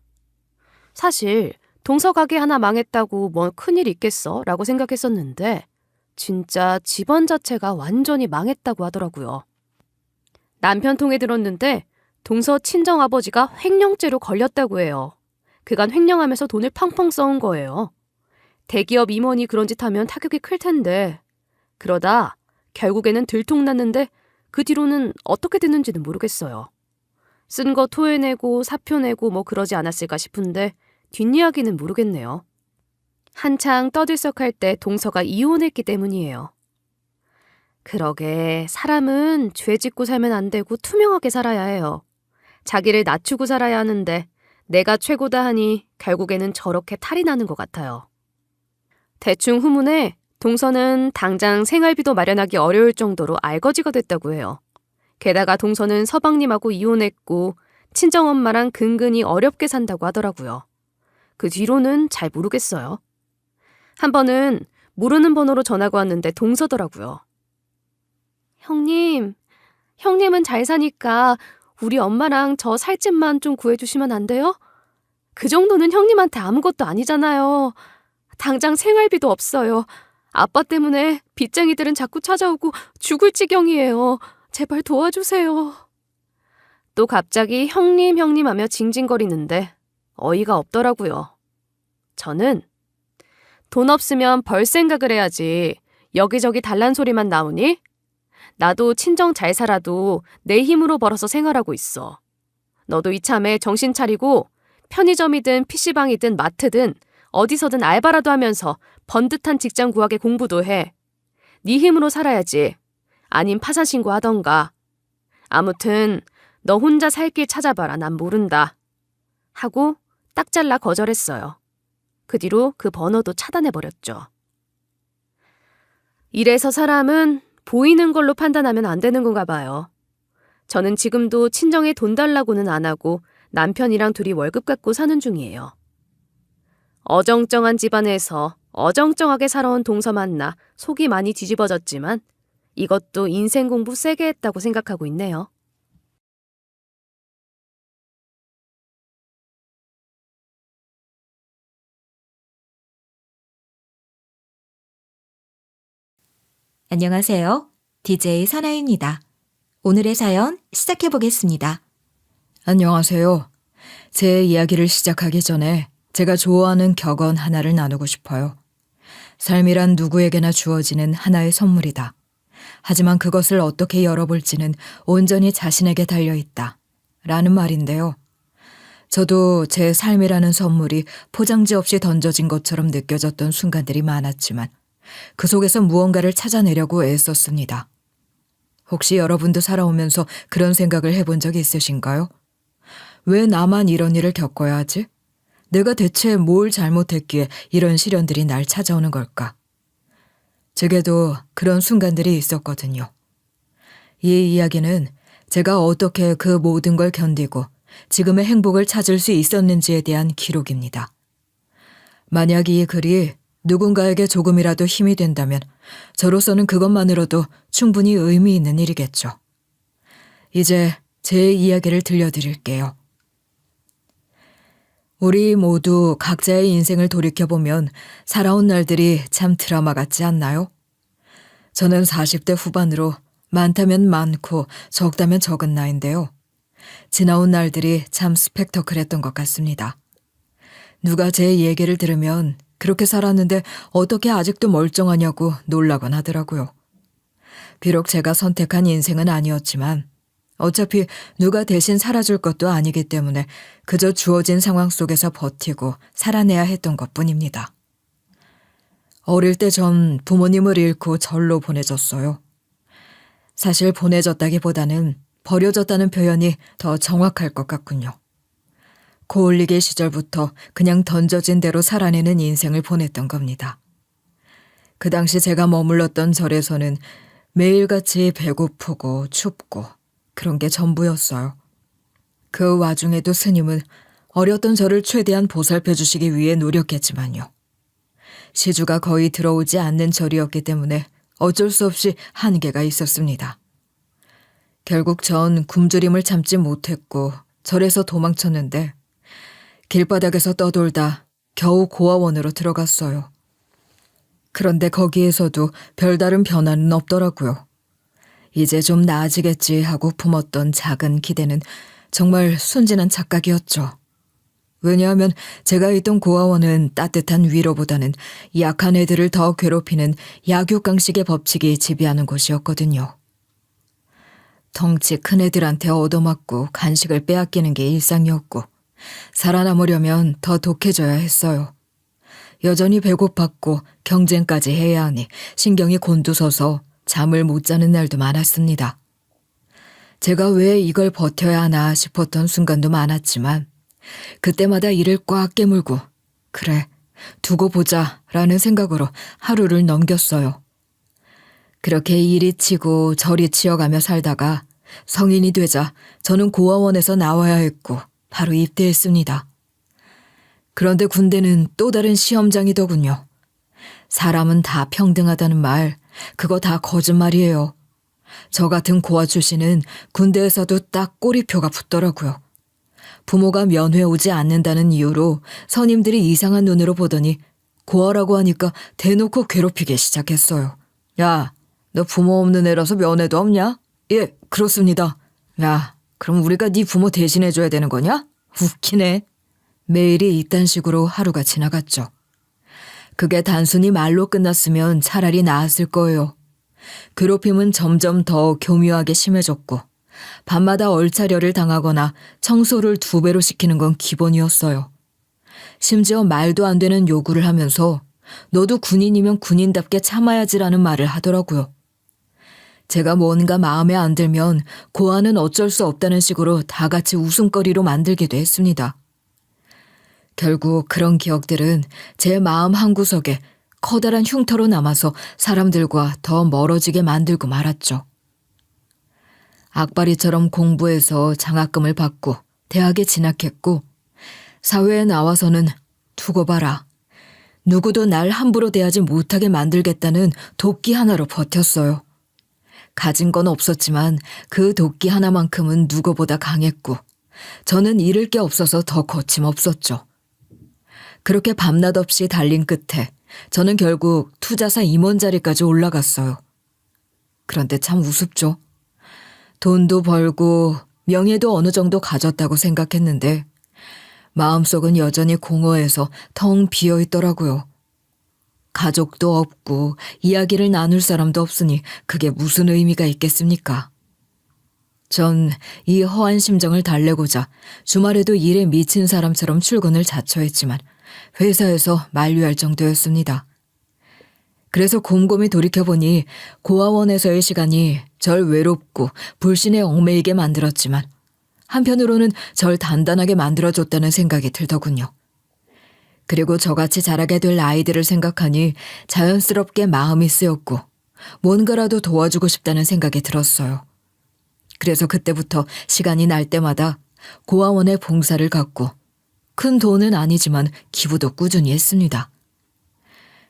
S1: 사실 동서 가게 하나 망했다고 뭐 큰일 있겠어? 라고 생각했었는데 진짜 집안 자체가 완전히 망했다고 하더라고요. 남편 통에 들었는데 동서 친정아버지가 횡령죄로 걸렸다고 해요. 그간 횡령하면서 돈을 펑펑 써온 거예요. 대기업 임원이 그런 짓 하면 타격이 클 텐데 그러다 결국에는 들통났는데 그 뒤로는 어떻게 됐는지는 모르겠어요. 쓴 거 토해내고 사표 내고 뭐 그러지 않았을까 싶은데 뒷이야기는 모르겠네요. 한창 떠들썩할 때 동서가 이혼했기 때문이에요. 그러게 사람은 죄 짓고 살면 안 되고 투명하게 살아야 해요. 자기를 낮추고 살아야 하는데 내가 최고다 하니 결국에는 저렇게 탈이 나는 것 같아요. 대충 후문에 동서는 당장 생활비도 마련하기 어려울 정도로 알거지가 됐다고 해요. 게다가 동서는 서방님하고 이혼했고 친정엄마랑 근근히 어렵게 산다고 하더라고요. 그 뒤로는 잘 모르겠어요. 한 번은 모르는 번호로 전화가 왔는데 동서더라고요. 형님은 잘 사니까 우리 엄마랑 저 살 집만 좀 구해주시면 안 돼요? 그 정도는 형님한테 아무것도 아니잖아요. 당장 생활비도 없어요. 아빠 때문에 빚쟁이들은 자꾸 찾아오고 죽을 지경이에요. 제발 도와주세요. 또 갑자기 형님 하며 징징거리는데 어이가 없더라고요. 저는 돈 없으면 벌 생각을 해야지 여기저기 달란 소리만 나오니? 나도 친정 잘 살아도 내 힘으로 벌어서 생활하고 있어. 너도 이참에 정신 차리고 편의점이든 PC방이든 마트든 어디서든 알바라도 하면서 번듯한 직장 구하게 공부도 해. 네 힘으로 살아야지. 아님 파산 신고하던가. 아무튼 너 혼자 살 길 찾아봐라. 난 모른다. 하고 딱 잘라 거절했어요. 그 뒤로 그 번호도 차단해버렸죠. 이래서 사람은 보이는 걸로 판단하면 안 되는 건가 봐요. 저는 지금도 친정에 돈 달라고는 안 하고 남편이랑 둘이 월급 갖고 사는 중이에요. 어정쩡한 집안에서 어정쩡하게 살아온 동서 만나 속이 많이 뒤집어졌지만 이것도 인생 공부 세게 했다고 생각하고 있네요.
S2: 안녕하세요. DJ 선아입니다. 오늘의 사연 시작해 보겠습니다.
S3: 안녕하세요. 제 이야기를 시작하기 전에 제가 좋아하는 격언 하나를 나누고 싶어요. 삶이란 누구에게나 주어지는 하나의 선물이다. 하지만 그것을 어떻게 열어볼지는 온전히 자신에게 달려있다. 라는 말인데요. 저도 제 삶이라는 선물이 포장지 없이 던져진 것처럼 느껴졌던 순간들이 많았지만 그 속에서 무언가를 찾아내려고 애썼습니다. 혹시 여러분도 살아오면서 그런 생각을 해본 적이 있으신가요? 왜 나만 이런 일을 겪어야 하지? 내가 대체 뭘 잘못했기에 이런 시련들이 날 찾아오는 걸까? 제게도 그런 순간들이 있었거든요. 이 이야기는 제가 어떻게 그 모든 걸 견디고 지금의 행복을 찾을 수 있었는지에 대한 기록입니다. 만약 이 글이 누군가에게 조금이라도 힘이 된다면 저로서는 그것만으로도 충분히 의미 있는 일이겠죠. 이제 제 이야기를 들려드릴게요. 우리 모두 각자의 인생을 돌이켜보면 살아온 날들이 참 드라마 같지 않나요? 저는 40대 후반으로 많다면 많고 적다면 적은 나이인데요. 지나온 날들이 참 스펙터클했던 것 같습니다. 누가 제 얘기를 들으면 그렇게 살았는데 어떻게 아직도 멀쩡하냐고 놀라곤 하더라고요. 비록 제가 선택한 인생은 아니었지만 어차피 누가 대신 살아줄 것도 아니기 때문에 그저 주어진 상황 속에서 버티고 살아내야 했던 것뿐입니다. 어릴 때 전 부모님을 잃고 절로 보내졌어요. 사실 보내졌다기보다는 버려졌다는 표현이 더 정확할 것 같군요. 고울리기 시절부터 그냥 던져진 대로 살아내는 인생을 보냈던 겁니다. 그 당시 제가 머물렀던 절에서는 매일같이 배고프고 춥고 그런 게 전부였어요. 그 와중에도 스님은 어렸던 저를 최대한 보살펴 주시기 위해 노력했지만요. 시주가 거의 들어오지 않는 절이었기 때문에 어쩔 수 없이 한계가 있었습니다. 결국 전 굶주림을 참지 못했고 절에서 도망쳤는데 길바닥에서 떠돌다 겨우 고아원으로 들어갔어요. 그런데 거기에서도 별다른 변화는 없더라고요. 이제 좀 나아지겠지 하고 품었던 작은 기대는 정말 순진한 착각이었죠. 왜냐하면 제가 있던 고아원은 따뜻한 위로보다는 약한 애들을 더 괴롭히는 약육강식의 법칙이 지배하는 곳이었거든요. 덩치 큰 애들한테 얻어맞고 간식을 빼앗기는 게 일상이었고 살아남으려면 더 독해져야 했어요. 여전히 배고팠고 경쟁까지 해야 하니 신경이 곤두서서 잠을 못 자는 날도 많았습니다. 제가 왜 이걸 버텨야 하나 싶었던 순간도 많았지만 그때마다 이를 꽉 깨물고 그래, 두고 보자 라는 생각으로 하루를 넘겼어요. 그렇게 이리 치고 저리 치여가며 살다가 성인이 되자 저는 고아원에서 나와야 했고 바로 입대했습니다. 그런데 군대는 또 다른 시험장이더군요. 사람은 다 평등하다는 말, 그거 다 거짓말이에요. 저 같은 고아 출신은 군대에서도 딱 꼬리표가 붙더라고요. 부모가 면회 오지 않는다는 이유로 선임들이 이상한 눈으로 보더니 고아라고 하니까 대놓고 괴롭히기 시작했어요. 야, 너 부모 없는 애라서 면회도 없냐? 예, 그렇습니다. 야, 그럼 우리가 네 부모 대신해줘야 되는 거냐? 웃기네. 매일이 이딴 식으로 하루가 지나갔죠. 그게 단순히 말로 끝났으면 차라리 나았을 거예요. 괴롭힘은 점점 더 교묘하게 심해졌고 밤마다 얼차려를 당하거나 청소를 2배로 시키는 건 기본이었어요. 심지어 말도 안 되는 요구를 하면서 너도 군인이면 군인답게 참아야지라는 말을 하더라고요. 제가 뭔가 마음에 안 들면 고아는 어쩔 수 없다는 식으로 다 같이 웃음거리로 만들기도 했습니다. 결국 그런 기억들은 제 마음 한구석에 커다란 흉터로 남아서 사람들과 더 멀어지게 만들고 말았죠. 악바리처럼 공부해서 장학금을 받고 대학에 진학했고 사회에 나와서는 두고 봐라. 누구도 날 함부로 대하지 못하게 만들겠다는 도끼 하나로 버텼어요. 가진 건 없었지만 그 도끼 하나만큼은 누구보다 강했고 저는 잃을 게 없어서 더 거침없었죠. 그렇게 밤낮 없이 달린 끝에 저는 결국 투자사 임원 자리까지 올라갔어요. 그런데 참 우습죠. 돈도 벌고 명예도 어느 정도 가졌다고 생각했는데 마음속은 여전히 공허해서 텅 비어 있더라고요. 가족도 없고 이야기를 나눌 사람도 없으니 그게 무슨 의미가 있겠습니까? 전 이 허한 심정을 달래고자 주말에도 일에 미친 사람처럼 출근을 자처했지만 회사에서 만류할 정도였습니다. 그래서 곰곰이 돌이켜보니 고아원에서의 시간이 절 외롭고 불신에 얽매이게 만들었지만 한편으로는 절 단단하게 만들어줬다는 생각이 들더군요. 그리고 저같이 자라게 될 아이들을 생각하니 자연스럽게 마음이 쓰였고 뭔가라도 도와주고 싶다는 생각이 들었어요. 그래서 그때부터 시간이 날 때마다 고아원에 봉사를 갖고 큰 돈은 아니지만 기부도 꾸준히 했습니다.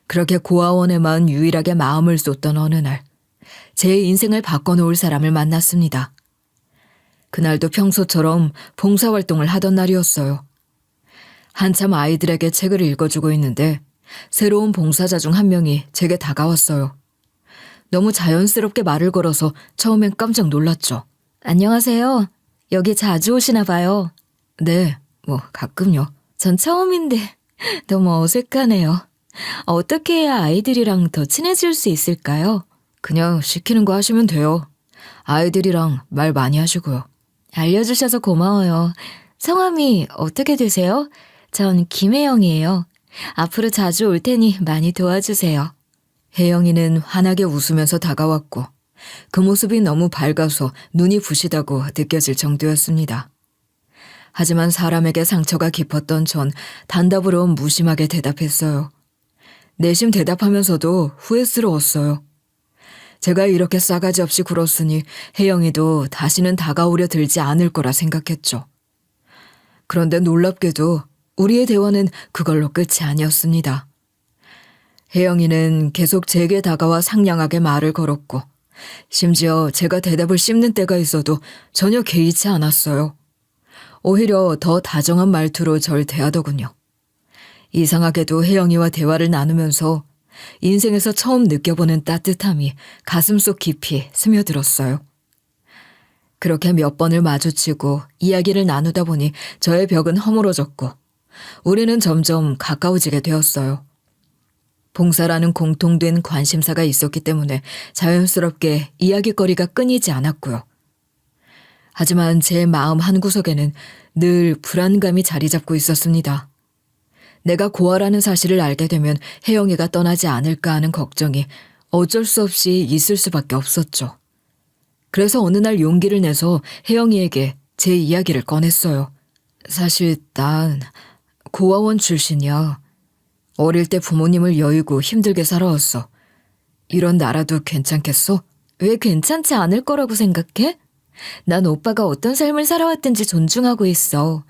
S3: 그렇게 고아원에만 유일하게 마음을 쏟던 어느 날, 제 인생을 바꿔놓을 사람을 만났습니다. 그날도 평소처럼 봉사활동을 하던 날이었어요. 한참 아이들에게 책을 읽어주고 있는데 새로운 봉사자 중 한 명이 제게 다가왔어요. 너무 자연스럽게 말을 걸어서 처음엔 깜짝 놀랐죠. 안녕하세요. 여기 자주 오시나 봐요. 네, 가끔요. 전 처음인데 너무 어색하네요. 어떻게 해야 아이들이랑 더 친해질 수 있을까요? 그냥 시키는 거 하시면 돼요. 아이들이랑 말 많이 하시고요. 알려주셔서 고마워요. 성함이 어떻게 되세요? 전 김혜영이에요. 앞으로 자주 올 테니 많이 도와주세요. 혜영이는 환하게 웃으면서 다가왔고 그 모습이 너무 밝아서 눈이 부시다고 느껴질 정도였습니다. 하지만 사람에게 상처가 깊었던 전 단답으로 무심하게 대답했어요. 내심 대답하면서도 후회스러웠어요. 제가 이렇게 싸가지 없이 굴었으니 혜영이도 다시는 다가오려 들지 않을 거라 생각했죠. 그런데 놀랍게도 우리의 대화는 그걸로 끝이 아니었습니다. 혜영이는 계속 제게 다가와 상냥하게 말을 걸었고 심지어 제가 대답을 씹는 때가 있어도 전혀 개의치 않았어요. 오히려 더 다정한 말투로 절 대하더군요. 이상하게도 혜영이와 대화를 나누면서 인생에서 처음 느껴보는 따뜻함이 가슴속 깊이 스며들었어요. 그렇게 몇 번을 마주치고 이야기를 나누다 보니 저의 벽은 허물어졌고 우리는 점점 가까워지게 되었어요. 봉사라는 공통된 관심사가 있었기 때문에 자연스럽게 이야기거리가 끊이지 않았고요. 하지만 제 마음 한구석에는 늘 불안감이 자리 잡고 있었습니다. 내가 고아라는 사실을 알게 되면 혜영이가 떠나지 않을까 하는 걱정이 어쩔 수 없이 있을 수밖에 없었죠. 그래서 어느 날 용기를 내서 혜영이에게 제 이야기를 꺼냈어요. 사실 난 고아원 출신이야. 어릴 때 부모님을 여의고 힘들게 살아왔어. 이런 나라도 괜찮겠어? 왜 괜찮지 않을 거라고 생각해? 난 오빠가 어떤 삶을 살아왔든지 존중하고 있어.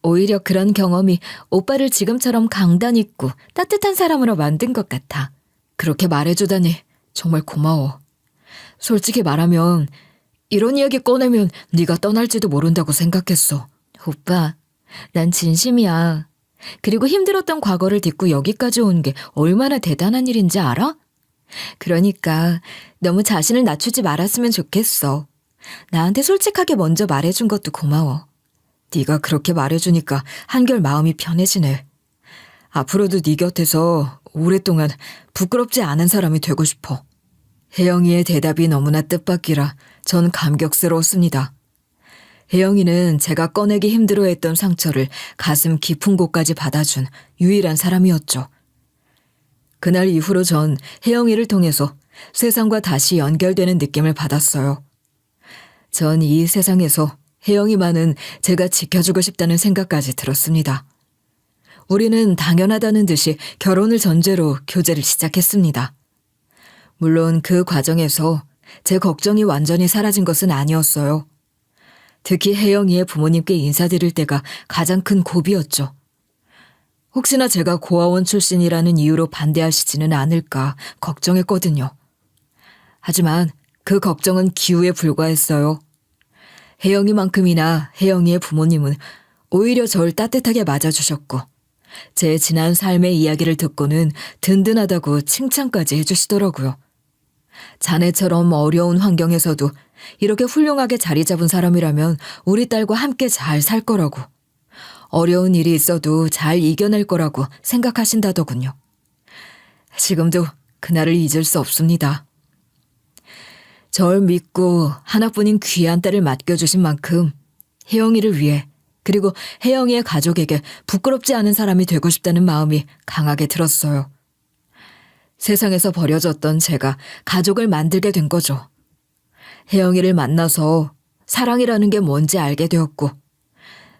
S3: 오히려 그런 경험이 오빠를 지금처럼 강단 있고 따뜻한 사람으로 만든 것 같아. 그렇게 말해주다니 정말 고마워. 솔직히 말하면 이런 이야기 꺼내면 네가 떠날지도 모른다고 생각했어. 오빠, 난 진심이야. 그리고 힘들었던 과거를 딛고 여기까지 온 게 얼마나 대단한 일인지 알아? 그러니까 너무 자신을 낮추지 말았으면 좋겠어. 나한테 솔직하게 먼저 말해준 것도 고마워. 네가 그렇게 말해주니까 한결 마음이 편해지네. 앞으로도 네 곁에서 오랫동안 부끄럽지 않은 사람이 되고 싶어. 혜영이의 대답이 너무나 뜻밖이라 전 감격스러웠습니다. 혜영이는 제가 꺼내기 힘들어했던 상처를 가슴 깊은 곳까지 받아준 유일한 사람이었죠. 그날 이후로 전 혜영이를 통해서 세상과 다시 연결되는 느낌을 받았어요. 전 이 세상에서 혜영이만은 제가 지켜주고 싶다는 생각까지 들었습니다. 우리는 당연하다는 듯이 결혼을 전제로 교제를 시작했습니다. 물론 그 과정에서 제 걱정이 완전히 사라진 것은 아니었어요. 특히 혜영이의 부모님께 인사드릴 때가 가장 큰 고비였죠. 혹시나 제가 고아원 출신이라는 이유로 반대하시지는 않을까 걱정했거든요. 하지만 그 걱정은 기우에 불과했어요. 혜영이만큼이나 혜영이의 부모님은 오히려 절 따뜻하게 맞아주셨고 제 지난 삶의 이야기를 듣고는 든든하다고 칭찬까지 해주시더라고요. 자네처럼 어려운 환경에서도 이렇게 훌륭하게 자리 잡은 사람이라면 우리 딸과 함께 잘 살 거라고, 어려운 일이 있어도 잘 이겨낼 거라고 생각하신다더군요. 지금도 그날을 잊을 수 없습니다. 절 믿고 하나뿐인 귀한 딸을 맡겨주신 만큼 혜영이를 위해 그리고 혜영이의 가족에게 부끄럽지 않은 사람이 되고 싶다는 마음이 강하게 들었어요. 세상에서 버려졌던 제가 가족을 만들게 된 거죠. 혜영이를 만나서 사랑이라는 게 뭔지 알게 되었고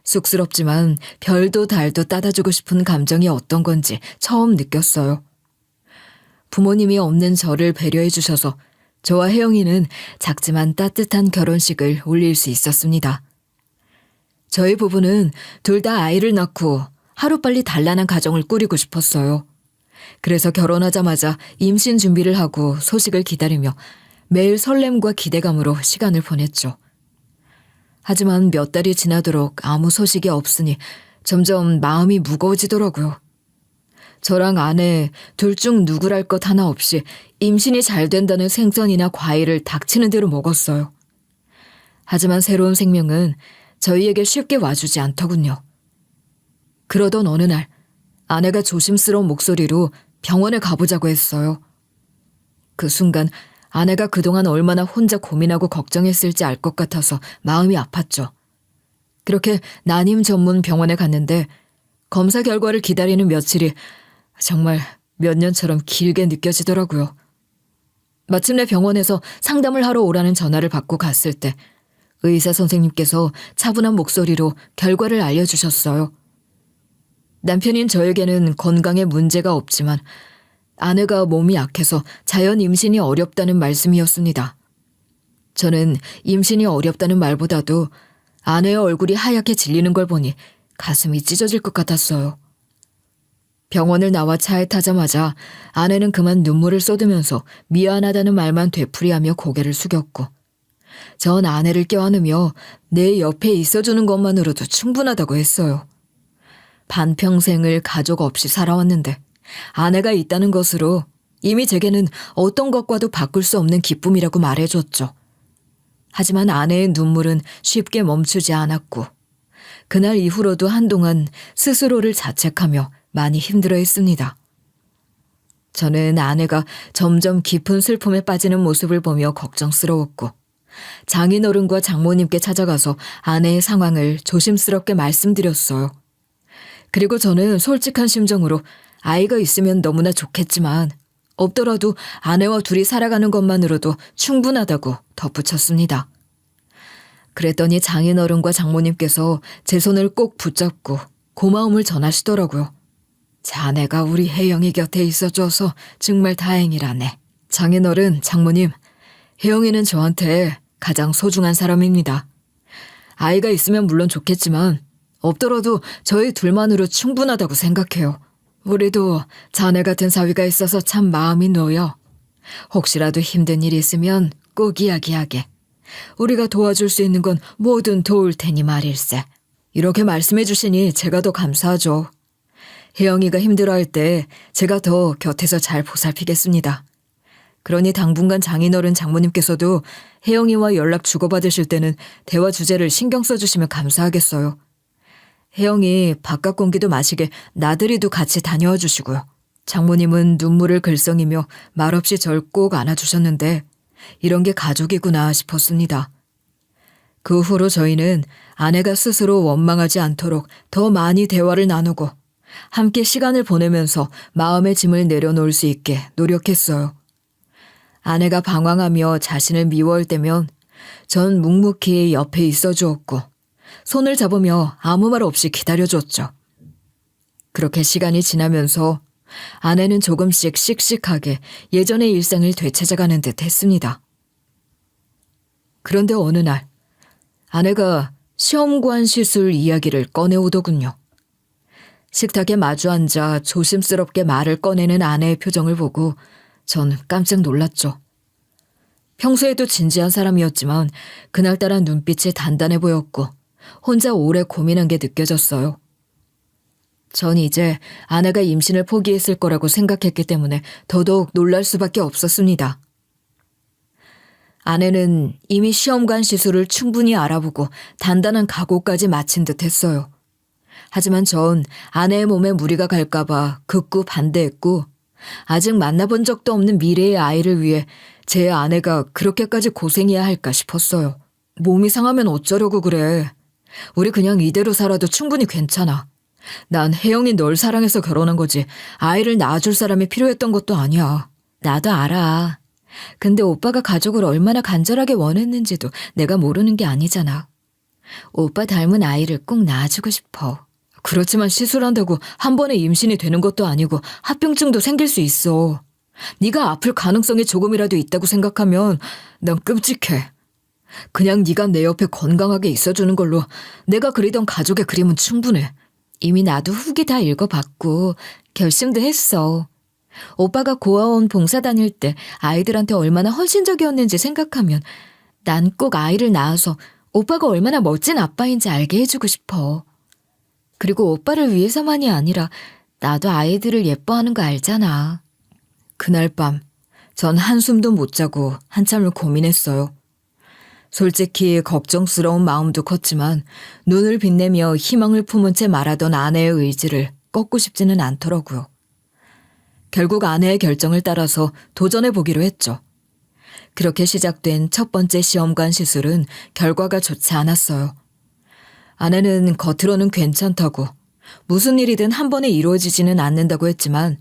S3: 쑥스럽지만 별도 달도 따다주고 싶은 감정이 어떤 건지 처음 느꼈어요. 부모님이 없는 저를 배려해 주셔서 저와 혜영이는 작지만 따뜻한 결혼식을 올릴 수 있었습니다. 저희 부부는 둘 다 아이를 낳고 하루빨리 단란한 가정을 꾸리고 싶었어요. 그래서 결혼하자마자 임신 준비를 하고 소식을 기다리며 매일 설렘과 기대감으로 시간을 보냈죠. 하지만 몇 달이 지나도록 아무 소식이 없으니 점점 마음이 무거워지더라고요. 저랑 아내 둘 중 누구랄 것 하나 없이 임신이 잘 된다는 생선이나 과일을 닥치는 대로 먹었어요. 하지만 새로운 생명은 저희에게 쉽게 와주지 않더군요. 그러던 어느 날 아내가 조심스러운 목소리로 병원에 가보자고 했어요. 그 순간 아내가 그동안 얼마나 혼자 고민하고 걱정했을지 알 것 같아서 마음이 아팠죠. 그렇게 난임 전문 병원에 갔는데 검사 결과를 기다리는 며칠이 정말 몇 년처럼 길게 느껴지더라고요. 마침내 병원에서 상담을 하러 오라는 전화를 받고 갔을 때 의사 선생님께서 차분한 목소리로 결과를 알려주셨어요. 남편인 저에게는 건강에 문제가 없지만 아내가 몸이 약해서 자연 임신이 어렵다는 말씀이었습니다. 저는 임신이 어렵다는 말보다도 아내의 얼굴이 하얗게 질리는 걸 보니 가슴이 찢어질 것 같았어요. 병원을 나와 차에 타자마자 아내는 그만 눈물을 쏟으면서 미안하다는 말만 되풀이하며 고개를 숙였고 전 아내를 껴안으며 내 옆에 있어주는 것만으로도 충분하다고 했어요. 반평생을 가족 없이 살아왔는데 아내가 있다는 것으로 이미 제게는 어떤 것과도 바꿀 수 없는 기쁨이라고 말해줬죠. 하지만 아내의 눈물은 쉽게 멈추지 않았고 그날 이후로도 한동안 스스로를 자책하며 많이 힘들어했습니다. 저는 아내가 점점 깊은 슬픔에 빠지는 모습을 보며 걱정스러웠고 장인어른과 장모님께 찾아가서 아내의 상황을 조심스럽게 말씀드렸어요. 그리고 저는 솔직한 심정으로 아이가 있으면 너무나 좋겠지만 없더라도 아내와 둘이 살아가는 것만으로도 충분하다고 덧붙였습니다. 그랬더니 장인어른과 장모님께서 제 손을 꼭 붙잡고 고마움을 전하시더라고요. 자네가 우리 혜영이 곁에 있어줘서 정말 다행이라네. 장인어른, 장모님, 혜영이는 저한테 가장 소중한 사람입니다. 아이가 있으면 물론 좋겠지만 없더라도 저희 둘만으로 충분하다고 생각해요. 우리도 자네 같은 사위가 있어서 참 마음이 놓여. 혹시라도 힘든 일이 있으면 꼭 이야기하게. 우리가 도와줄 수 있는 건 뭐든 도울 테니 말일세. 이렇게 말씀해 주시니 제가 더 감사하죠. 혜영이가 힘들어할 때 제가 더 곁에서 잘 보살피겠습니다. 그러니 당분간 장인어른 장모님께서도 혜영이와 연락 주고받으실 때는 대화 주제를 신경 써주시면 감사하겠어요. 혜영이 바깥 공기도 마시게 나들이도 같이 다녀와 주시고요. 장모님은 눈물을 글썽이며 말없이 절 꼭 안아주셨는데 이런 게 가족이구나 싶었습니다. 그 후로 저희는 아내가 스스로 원망하지 않도록 더 많이 대화를 나누고 함께 시간을 보내면서 마음의 짐을 내려놓을 수 있게 노력했어요. 아내가 방황하며 자신을 미워할 때면 전 묵묵히 옆에 있어 주었고 손을 잡으며 아무 말 없이 기다려줬죠. 그렇게 시간이 지나면서 아내는 조금씩 씩씩하게 예전의 일상을 되찾아가는 듯 했습니다. 그런데 어느 날 아내가 시험관 시술 이야기를 꺼내오더군요. 식탁에 마주 앉아 조심스럽게 말을 꺼내는 아내의 표정을 보고 전 깜짝 놀랐죠. 평소에도 진지한 사람이었지만 그날따라 눈빛이 단단해 보였고 혼자 오래 고민한 게 느껴졌어요. 전 이제 아내가 임신을 포기했을 거라고 생각했기 때문에 더더욱 놀랄 수밖에 없었습니다. 아내는 이미 시험관 시술을 충분히 알아보고 단단한 각오까지 마친 듯 했어요. 하지만 전 아내의 몸에 무리가 갈까봐 극구 반대했고 아직 만나본 적도 없는 미래의 아이를 위해 제 아내가 그렇게까지 고생해야 할까 싶었어요. 몸이 상하면 어쩌려고 그래. 우리 그냥 이대로 살아도 충분히 괜찮아. 난 혜영이 널 사랑해서 결혼한 거지 아이를 낳아줄 사람이 필요했던 것도 아니야. 나도 알아. 근데 오빠가 가족을 얼마나 간절하게 원했는지도 내가 모르는 게 아니잖아. 오빠 닮은 아이를 꼭 낳아주고 싶어. 그렇지만 시술한다고 한 번에 임신이 되는 것도 아니고 합병증도 생길 수 있어. 네가 아플 가능성이 조금이라도 있다고 생각하면 난 끔찍해. 그냥 네가 내 옆에 건강하게 있어주는 걸로 내가 그리던 가족의 그림은 충분해. 이미 나도 후기 다 읽어봤고 결심도 했어. 오빠가 고아원 봉사 다닐 때 아이들한테 얼마나 헌신적이었는지 생각하면 난 꼭 아이를 낳아서 오빠가 얼마나 멋진 아빠인지 알게 해주고 싶어.
S2: 그리고 오빠를 위해서만이 아니라 나도 아이들을 예뻐하는 거 알잖아.
S3: 그날 밤, 전 한숨도 못 자고 한참을 고민했어요. 솔직히 걱정스러운 마음도 컸지만 눈을 빛내며 희망을 품은 채 말하던 아내의 의지를 꺾고 싶지는 않더라고요. 결국 아내의 결정을 따라서 도전해보기로 했죠. 그렇게 시작된 첫 번째 시험관 시술은 결과가 좋지 않았어요. 아내는 겉으로는 괜찮다고 무슨 일이든 한 번에 이루어지지는 않는다고 했지만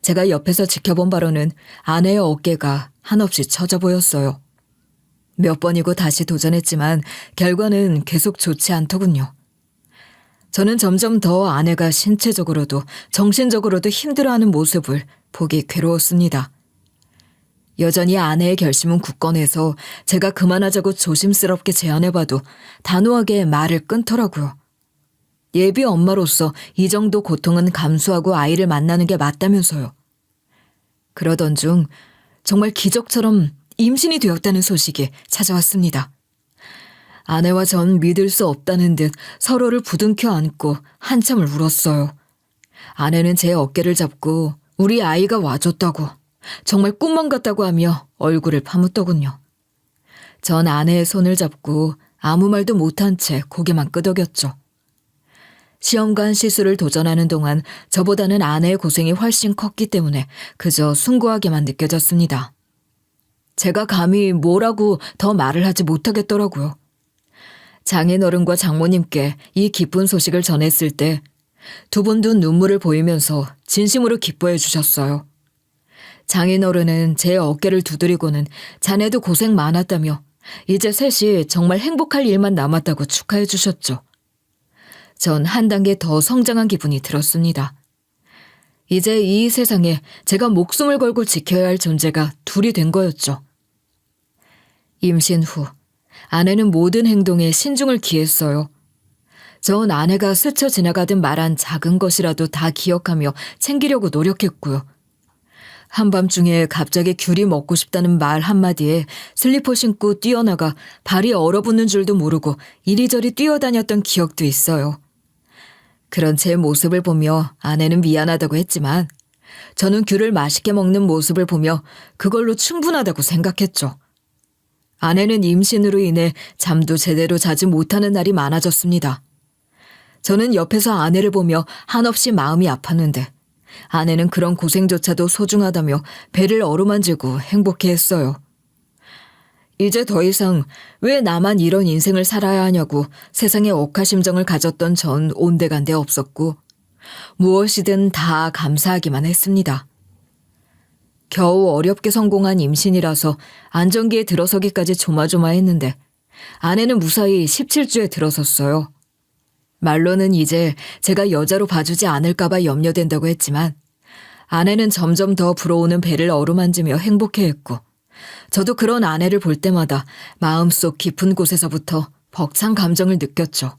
S3: 제가 옆에서 지켜본 바로는 아내의 어깨가 한없이 처져 보였어요. 몇 번이고 다시 도전했지만 결과는 계속 좋지 않더군요. 저는 점점 더 아내가 신체적으로도 정신적으로도 힘들어하는 모습을 보기 괴로웠습니다. 여전히 아내의 결심은 굳건해서 제가 그만하자고 조심스럽게 제안해봐도 단호하게 말을 끊더라고요. 예비 엄마로서 이 정도 고통은 감수하고 아이를 만나는 게 맞다면서요. 그러던 중 정말 기적처럼 임신이 되었다는 소식이 찾아왔습니다. 아내와 전 믿을 수 없다는 듯 서로를 부둥켜 안고 한참을 울었어요. 아내는 제 어깨를 잡고 우리 아이가 와줬다고, 정말 꿈만 같다고 하며 얼굴을 파묻더군요. 전 아내의 손을 잡고 아무 말도 못한 채 고개만 끄덕였죠. 시험관 시술을 도전하는 동안 저보다는 아내의 고생이 훨씬 컸기 때문에 그저 숭고하게만 느껴졌습니다. 제가 감히 뭐라고 더 말을 하지 못하겠더라고요. 장인어른과 장모님께 이 기쁜 소식을 전했을 때 두 분도 눈물을 보이면서 진심으로 기뻐해 주셨어요. 장인어른은 제 어깨를 두드리고는 자네도 고생 많았다며 이제 셋이 정말 행복할 일만 남았다고 축하해 주셨죠. 전 한 단계 더 성장한 기분이 들었습니다. 이제 이 세상에 제가 목숨을 걸고 지켜야 할 존재가 둘이 된 거였죠. 임신 후 아내는 모든 행동에 신중을 기했어요. 전 아내가 스쳐 지나가듯 말한 작은 것이라도 다 기억하며 챙기려고 노력했고요. 한밤중에 갑자기 귤이 먹고 싶다는 말 한마디에 슬리퍼 신고 뛰어나가 발이 얼어붙는 줄도 모르고 이리저리 뛰어다녔던 기억도 있어요. 그런 제 모습을 보며 아내는 미안하다고 했지만 저는 귤을 맛있게 먹는 모습을 보며 그걸로 충분하다고 생각했죠. 아내는 임신으로 인해 잠도 제대로 자지 못하는 날이 많아졌습니다. 저는 옆에서 아내를 보며 한없이 마음이 아팠는데 아내는 그런 고생조차도 소중하다며 배를 어루만지고 행복해했어요. 이제 더 이상 왜 나만 이런 인생을 살아야 하냐고 세상에 억하심정을 가졌던 전 온데간데 없었고 무엇이든 다 감사하기만 했습니다. 겨우 어렵게 성공한 임신이라서 안정기에 들어서기까지 조마조마했는데 아내는 무사히 17주에 들어섰어요. 말로는 이제 제가 여자로 봐주지 않을까봐 염려된다고 했지만 아내는 점점 더 불어오는 배를 어루만지며 행복해했고 저도 그런 아내를 볼 때마다 마음속 깊은 곳에서부터 벅찬 감정을 느꼈죠.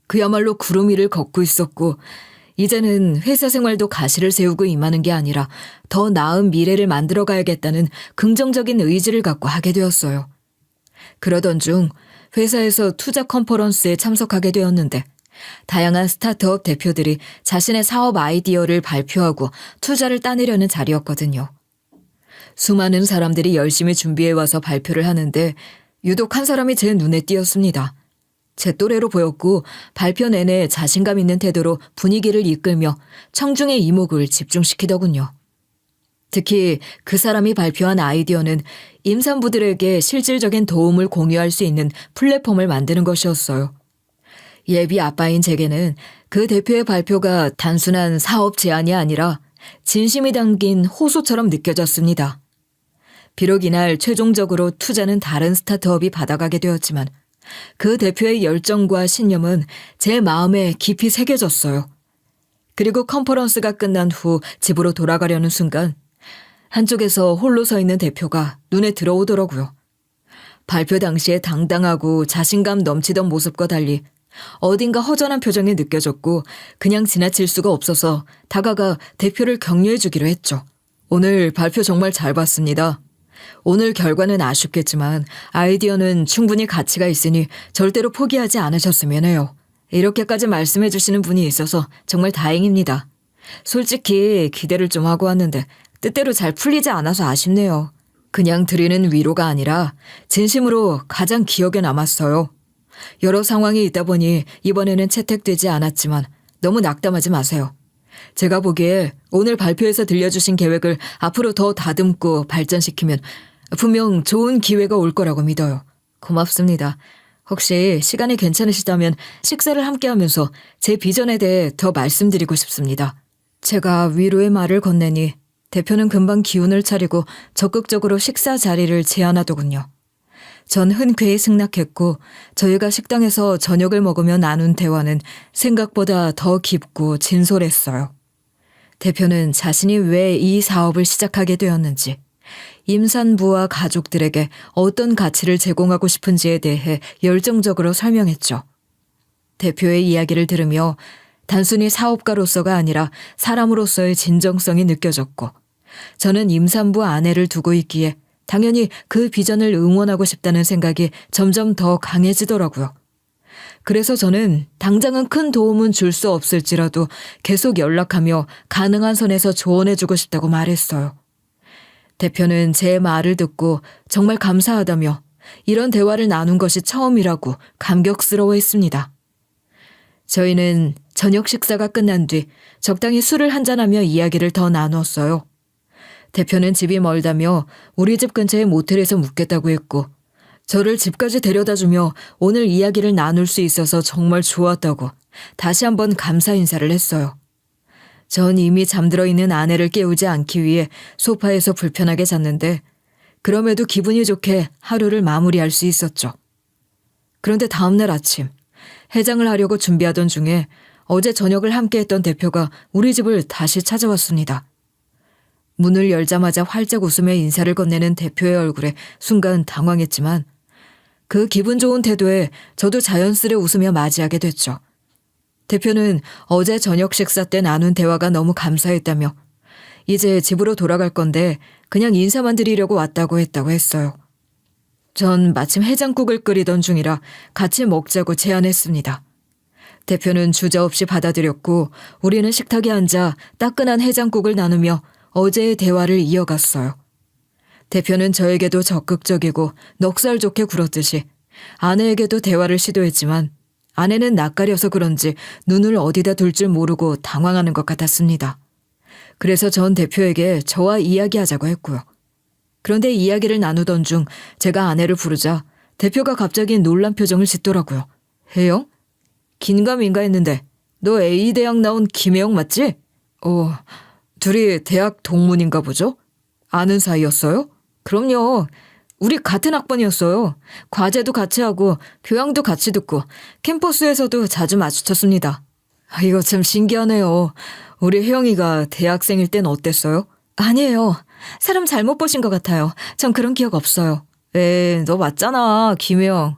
S3: 그야말로 구름 위를 걷고 있었고 이제는 회사 생활도 가시를 세우고 임하는 게 아니라 더 나은 미래를 만들어가야겠다는 긍정적인 의지를 갖고 하게 되었어요. 그러던 중 회사에서 투자 컨퍼런스에 참석하게 되었는데 다양한 스타트업 대표들이 자신의 사업 아이디어를 발표하고 투자를 따내려는 자리였거든요. 수많은 사람들이 열심히 준비해와서 발표를 하는데 유독 한 사람이 제 눈에 띄었습니다. 제 또래로 보였고 발표 내내 자신감 있는 태도로 분위기를 이끌며 청중의 이목을 집중시키더군요. 특히 그 사람이 발표한 아이디어는 임산부들에게 실질적인 도움을 공유할 수 있는 플랫폼을 만드는 것이었어요. 예비 아빠인 제게는 그 대표의 발표가 단순한 사업 제안이 아니라 진심이 담긴 호소처럼 느껴졌습니다. 비록 이날 최종적으로 투자는 다른 스타트업이 받아가게 되었지만 그 대표의 열정과 신념은 제 마음에 깊이 새겨졌어요. 그리고 컨퍼런스가 끝난 후 집으로 돌아가려는 순간 한쪽에서 홀로 서 있는 대표가 눈에 들어오더라고요. 발표 당시에 당당하고 자신감 넘치던 모습과 달리 어딘가 허전한 표정이 느껴졌고 그냥 지나칠 수가 없어서 다가가 대표를 격려해 주기로 했죠. 오늘 발표 정말 잘 봤습니다. 오늘 결과는 아쉽겠지만 아이디어는 충분히 가치가 있으니 절대로 포기하지 않으셨으면 해요. 이렇게까지 말씀해 주시는 분이 있어서 정말 다행입니다. 솔직히 기대를 좀 하고 왔는데 뜻대로 잘 풀리지 않아서 아쉽네요. 그냥 드리는 위로가 아니라 진심으로 가장 기억에 남았어요. 여러 상황이 있다 보니 이번에는 채택되지 않았지만 너무 낙담하지 마세요. 제가 보기에 오늘 발표에서 들려주신 계획을 앞으로 더 다듬고 발전시키면 분명 좋은 기회가 올 거라고 믿어요. 고맙습니다. 혹시 시간이 괜찮으시다면 식사를 함께 하면서 제 비전에 대해 더 말씀드리고 싶습니다. 제가 위로의 말을 건네니 대표는 금방 기운을 차리고 적극적으로 식사 자리를 제안하더군요. 전 흔쾌히 승낙했고 저희가 식당에서 저녁을 먹으며 나눈 대화는 생각보다 더 깊고 진솔했어요. 대표는 자신이 왜 이 사업을 시작하게 되었는지, 임산부와 가족들에게 어떤 가치를 제공하고 싶은지에 대해 열정적으로 설명했죠. 대표의 이야기를 들으며 단순히 사업가로서가 아니라 사람으로서의 진정성이 느껴졌고 저는 임산부 아내를 두고 있기에 당연히 그 비전을 응원하고 싶다는 생각이 점점 더 강해지더라고요. 그래서 저는 당장은 큰 도움은 줄 수 없을지라도 계속 연락하며 가능한 선에서 조언해주고 싶다고 말했어요. 대표는 제 말을 듣고 정말 감사하다며 이런 대화를 나눈 것이 처음이라고 감격스러워했습니다. 저희는 저녁 식사가 끝난 뒤 적당히 술을 한잔하며 이야기를 더 나눴어요. 대표는 집이 멀다며 우리 집 근처의 모텔에서 묵겠다고 했고 저를 집까지 데려다주며 오늘 이야기를 나눌 수 있어서 정말 좋았다고 다시 한번 감사 인사를 했어요. 전 이미 잠들어 있는 아내를 깨우지 않기 위해 소파에서 불편하게 잤는데 그럼에도 기분이 좋게 하루를 마무리할 수 있었죠. 그런데 다음날 아침 해장을 하려고 준비하던 중에 어제 저녁을 함께했던 대표가 우리 집을 다시 찾아왔습니다. 문을 열자마자 활짝 웃으며 인사를 건네는 대표의 얼굴에 순간 당황했지만 그 기분 좋은 태도에 저도 자연스레 웃으며 맞이하게 됐죠. 대표는 어제 저녁 식사 때 나눈 대화가 너무 감사했다며 이제 집으로 돌아갈 건데 그냥 인사만 드리려고 왔다고 했다고 했어요. 전 마침 해장국을 끓이던 중이라 같이 먹자고 제안했습니다. 대표는 주저없이 받아들였고 우리는 식탁에 앉아 따끈한 해장국을 나누며 어제의 대화를 이어갔어요. 대표는 저에게도 적극적이고 넉살 좋게 굴었듯이 아내에게도 대화를 시도했지만 아내는 낯가려서 그런지 눈을 어디다 둘 줄 모르고 당황하는 것 같았습니다. 그래서 전 대표에게 저와 이야기하자고 했고요. 그런데 이야기를 나누던 중 제가 아내를 부르자 대표가 갑자기 놀란 표정을 짓더라고요. 혜영? 긴가민가 했는데 너 A대학 나온 김혜영 맞지? 둘이 대학 동문인가 보죠? 아는 사이였어요? 그럼요. 우리 같은 학번이었어요. 과제도 같이 하고 교양도 같이 듣고 캠퍼스에서도 자주 마주쳤습니다. 이거 참 신기하네요. 우리 혜영이가 대학생일 땐 어땠어요? 아니에요. 사람 잘못 보신 것 같아요. 전 그런 기억 없어요. 너 맞잖아, 김혜영.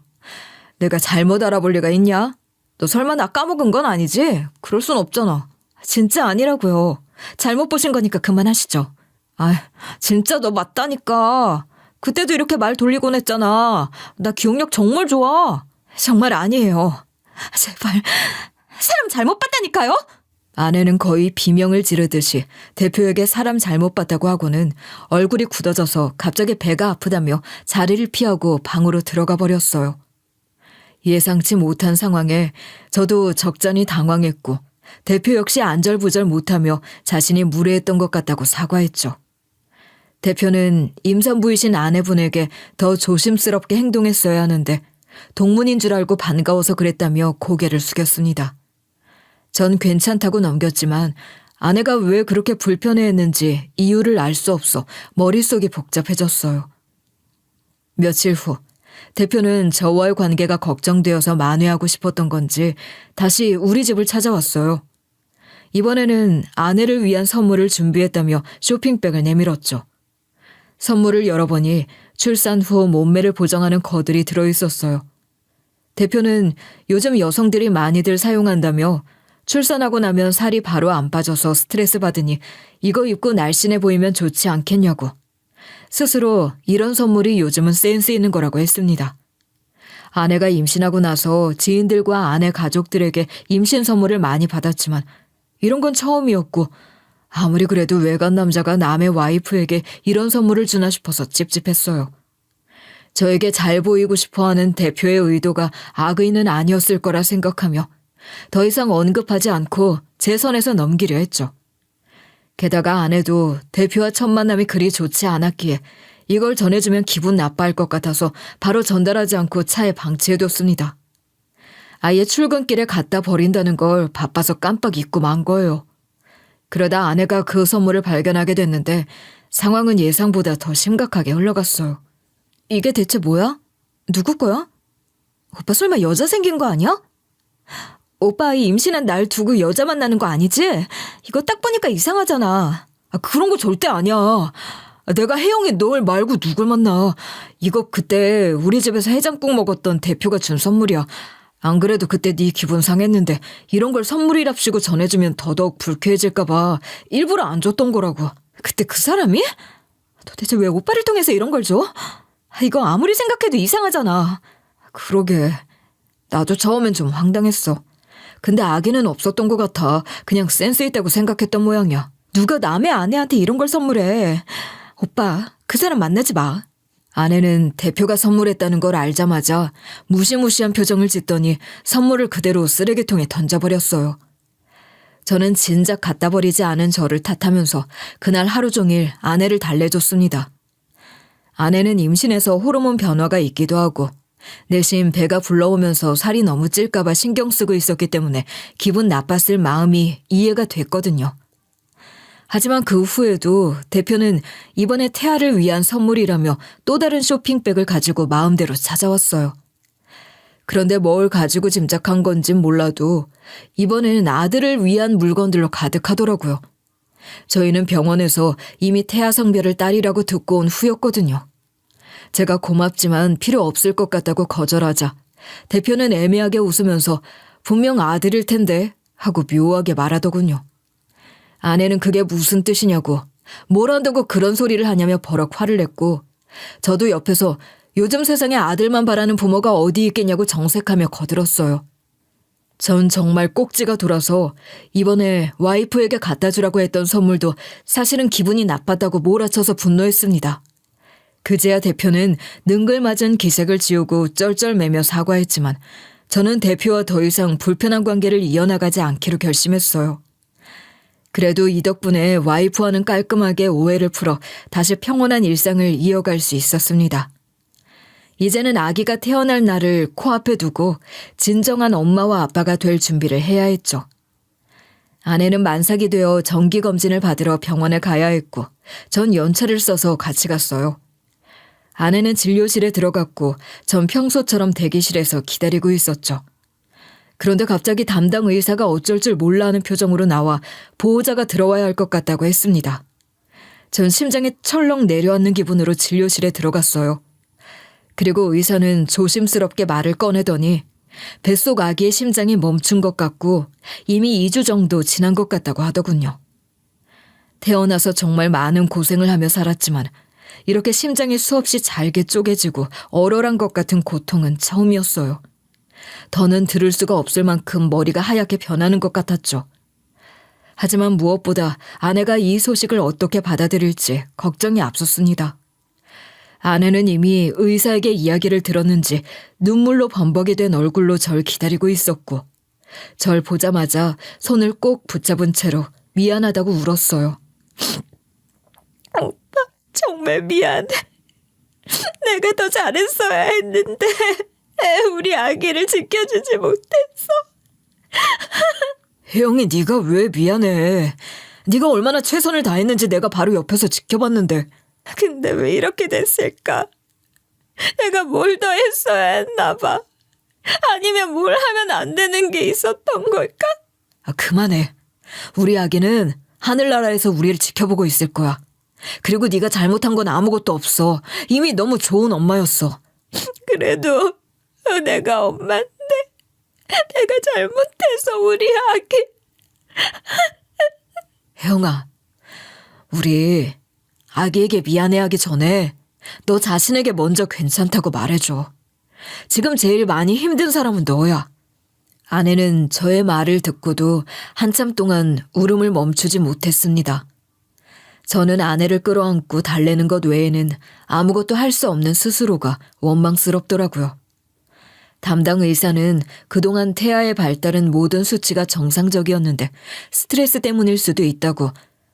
S3: 내가 잘못 알아볼 리가 있냐? 너 설마 나 까먹은 건 아니지? 그럴 순 없잖아. 진짜 아니라고요. 잘못 보신 거니까 그만하시죠. 진짜 너 맞다니까. 그때도 이렇게 말 돌리곤 했잖아. 나 기억력 정말 좋아. 정말 아니에요. 제발 사람 잘못 봤다니까요. 아내는 거의 비명을 지르듯이 대표에게 사람 잘못 봤다고 하고는 얼굴이 굳어져서 갑자기 배가 아프다며 자리를 피하고 방으로 들어가 버렸어요. 예상치 못한 상황에 저도 적잖이 당황했고 대표 역시 안절부절 못하며 자신이 무례했던 것 같다고 사과했죠. 대표는 임산부이신 아내분에게 더 조심스럽게 행동했어야 하는데 동문인 줄 알고 반가워서 그랬다며 고개를 숙였습니다. 전 괜찮다고 넘겼지만 아내가 왜 그렇게 불편해했는지 이유를 알 수 없어 머릿속이 복잡해졌어요. 며칠 후 대표는 저와의 관계가 걱정되어서 만회하고 싶었던 건지 다시 우리 집을 찾아왔어요. 이번에는 아내를 위한 선물을 준비했다며 쇼핑백을 내밀었죠. 선물을 열어보니 출산 후 몸매를 보정하는 거들이 들어있었어요. 대표는 요즘 여성들이 많이들 사용한다며 출산하고 나면 살이 바로 안 빠져서 스트레스 받으니 이거 입고 날씬해 보이면 좋지 않겠냐고. 스스로 이런 선물이 요즘은 센스 있는 거라고 했습니다. 아내가 임신하고 나서 지인들과 아내 가족들에게 임신 선물을 많이 받았지만 이런 건 처음이었고 아무리 그래도 외간 남자가 남의 와이프에게 이런 선물을 주나 싶어서 찝찝했어요. 저에게 잘 보이고 싶어하는 대표의 의도가 악의는 아니었을 거라 생각하며 더 이상 언급하지 않고 제 선에서 넘기려 했죠. 게다가 아내도 대표와 첫 만남이 그리 좋지 않았기에 이걸 전해주면 기분 나빠할 것 같아서 바로 전달하지 않고 차에 방치해뒀습니다. 아예 출근길에 갖다 버린다는 걸 바빠서 깜빡 잊고 만 거예요. 그러다 아내가 그 선물을 발견하게 됐는데 상황은 예상보다 더 심각하게 흘러갔어요. 이게 대체 뭐야? 누구 거야? 오빠 설마 여자 생긴 거 아니야? 오빠 이 임신한 날 두고 여자 만나는 거 아니지? 이거 딱 보니까 이상하잖아. 그런 거 절대 아니야. 내가 혜영이 널 말고 누굴 만나. 이거 그때 우리 집에서 해장국 먹었던 대표가 준 선물이야. 안 그래도 그때 네 기분 상했는데 이런 걸 선물이랍시고 전해주면 더더욱 불쾌해질까 봐 일부러 안 줬던 거라고. 그때 그 사람이? 도대체 왜 오빠를 통해서 이런 걸 줘? 이거 아무리 생각해도 이상하잖아. 그러게. 나도 처음엔 좀 황당했어. 근데 악의는 없었던 것 같아. 그냥 센스 있다고 생각했던 모양이야. 누가 남의 아내한테 이런 걸 선물해. 오빠, 그 사람 만나지 마. 아내는 대표가 선물했다는 걸 알자마자 무시무시한 표정을 짓더니 선물을 그대로 쓰레기통에 던져버렸어요. 저는 진작 갖다 버리지 않은 저를 탓하면서 그날 하루 종일 아내를 달래줬습니다. 아내는 임신해서 호르몬 변화가 있기도 하고 내심 배가 불러오면서 살이 너무 찔까봐 신경 쓰고 있었기 때문에 기분 나빴을 마음이 이해가 됐거든요. 하지만 그 후에도 대표는 이번에 태아를 위한 선물이라며 또 다른 쇼핑백을 가지고 마음대로 찾아왔어요. 그런데 뭘 가지고 짐작한 건진 몰라도 이번에는 아들을 위한 물건들로 가득하더라고요. 저희는 병원에서 이미 태아 성별을 딸이라고 듣고 온 후였거든요. 제가 고맙지만 필요 없을 것 같다고 거절하자 대표는 애매하게 웃으면서 분명 아들일 텐데 하고 묘하게 말하더군요. 아내는 그게 무슨 뜻이냐고 뭘 한다고 그런 소리를 하냐며 버럭 화를 냈고 저도 옆에서 요즘 세상에 아들만 바라는 부모가 어디 있겠냐고 정색하며 거들었어요. 전 정말 꼭지가 돌아서 이번에 와이프에게 갖다 주라고 했던 선물도 사실은 기분이 나빴다고 몰아쳐서 분노했습니다. 그제야 대표는 능글맞은 기색을 지우고 쩔쩔매며 사과했지만 저는 대표와 더 이상 불편한 관계를 이어나가지 않기로 결심했어요. 그래도 이 덕분에 와이프와는 깔끔하게 오해를 풀어 다시 평온한 일상을 이어갈 수 있었습니다. 이제는 아기가 태어날 날을 코앞에 두고 진정한 엄마와 아빠가 될 준비를 해야 했죠. 아내는 만삭이 되어 정기검진을 받으러 병원에 가야 했고 전 연차를 써서 같이 갔어요. 아내는 진료실에 들어갔고 전 평소처럼 대기실에서 기다리고 있었죠. 그런데 갑자기 담당 의사가 어쩔 줄 몰라 하는 표정으로 나와 보호자가 들어와야 할 것 같다고 했습니다. 전 심장이 철렁 내려앉는 기분으로 진료실에 들어갔어요. 그리고 의사는 조심스럽게 말을 꺼내더니 뱃속 아기의 심장이 멈춘 것 같고 이미 2주 정도 지난 것 같다고 하더군요. 태어나서 정말 많은 고생을 하며 살았지만 이렇게 심장이 수없이 잘게 쪼개지고 얼얼한 것 같은 고통은 처음이었어요. 더는 들을 수가 없을 만큼 머리가 하얗게 변하는 것 같았죠. 하지만 무엇보다 아내가 이 소식을 어떻게 받아들일지 걱정이 앞섰습니다. 아내는 이미 의사에게 이야기를 들었는지 눈물로 범벅이 된 얼굴로 절 기다리고 있었고 절 보자마자 손을 꼭 붙잡은 채로 미안하다고 울었어요.
S2: 오빠, 정말 미안해. 내가 더 잘했어야 했는데 우리 아기를 지켜주지 못했어.
S3: 혜영이 네가 왜 미안해. 네가 얼마나 최선을 다했는지 내가 바로 옆에서 지켜봤는데.
S2: 근데 왜 이렇게 됐을까? 내가 뭘 더 했어야 했나 봐. 아니면 뭘 하면 안 되는 게 있었던 걸까?
S3: 그만해. 우리 아기는 하늘나라에서 우리를 지켜보고 있을 거야. 그리고 네가 잘못한 건 아무것도 없어. 이미 너무 좋은 엄마였어.
S2: 그래도 내가 엄마인데 내가 잘못해서 우리 아기.
S3: 혜영아, 우리 아기에게 미안해하기 전에 너 자신에게 먼저 괜찮다고 말해줘. 지금 제일 많이 힘든 사람은 너야. 아내는 저의 말을 듣고도 한참 동안 울음을 멈추지 못했습니다. 저는 아내를 끌어안고 달래는 것 외에는 아무것도 할 수 없는 스스로가 원망스럽더라고요. 담당 의사는 그동안 태아의 발달은 모든 수치가 정상적이었는데 스트레스 때문일 수도 있다고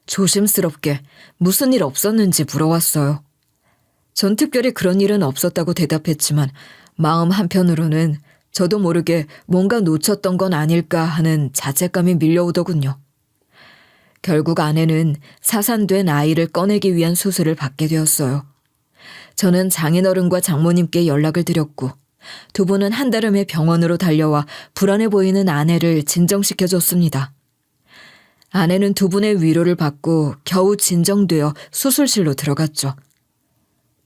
S3: 조심스럽게 무슨 일 없었는지 물어왔어요. 전 특별히 그런 일은 없었다고 대답했지만 마음 한편으로는 저도 모르게 뭔가 놓쳤던 건 아닐까 하는 자책감이 밀려오더군요. 결국 아내는 사산된 아이를 꺼내기 위한 수술을 받게 되었어요. 저는 장인어른과 장모님께 연락을 드렸고 두 분은 한달음에 병원으로 달려와 불안해 보이는 아내를 진정시켜줬습니다. 아내는 두 분의 위로를 받고 겨우 진정되어 수술실로 들어갔죠.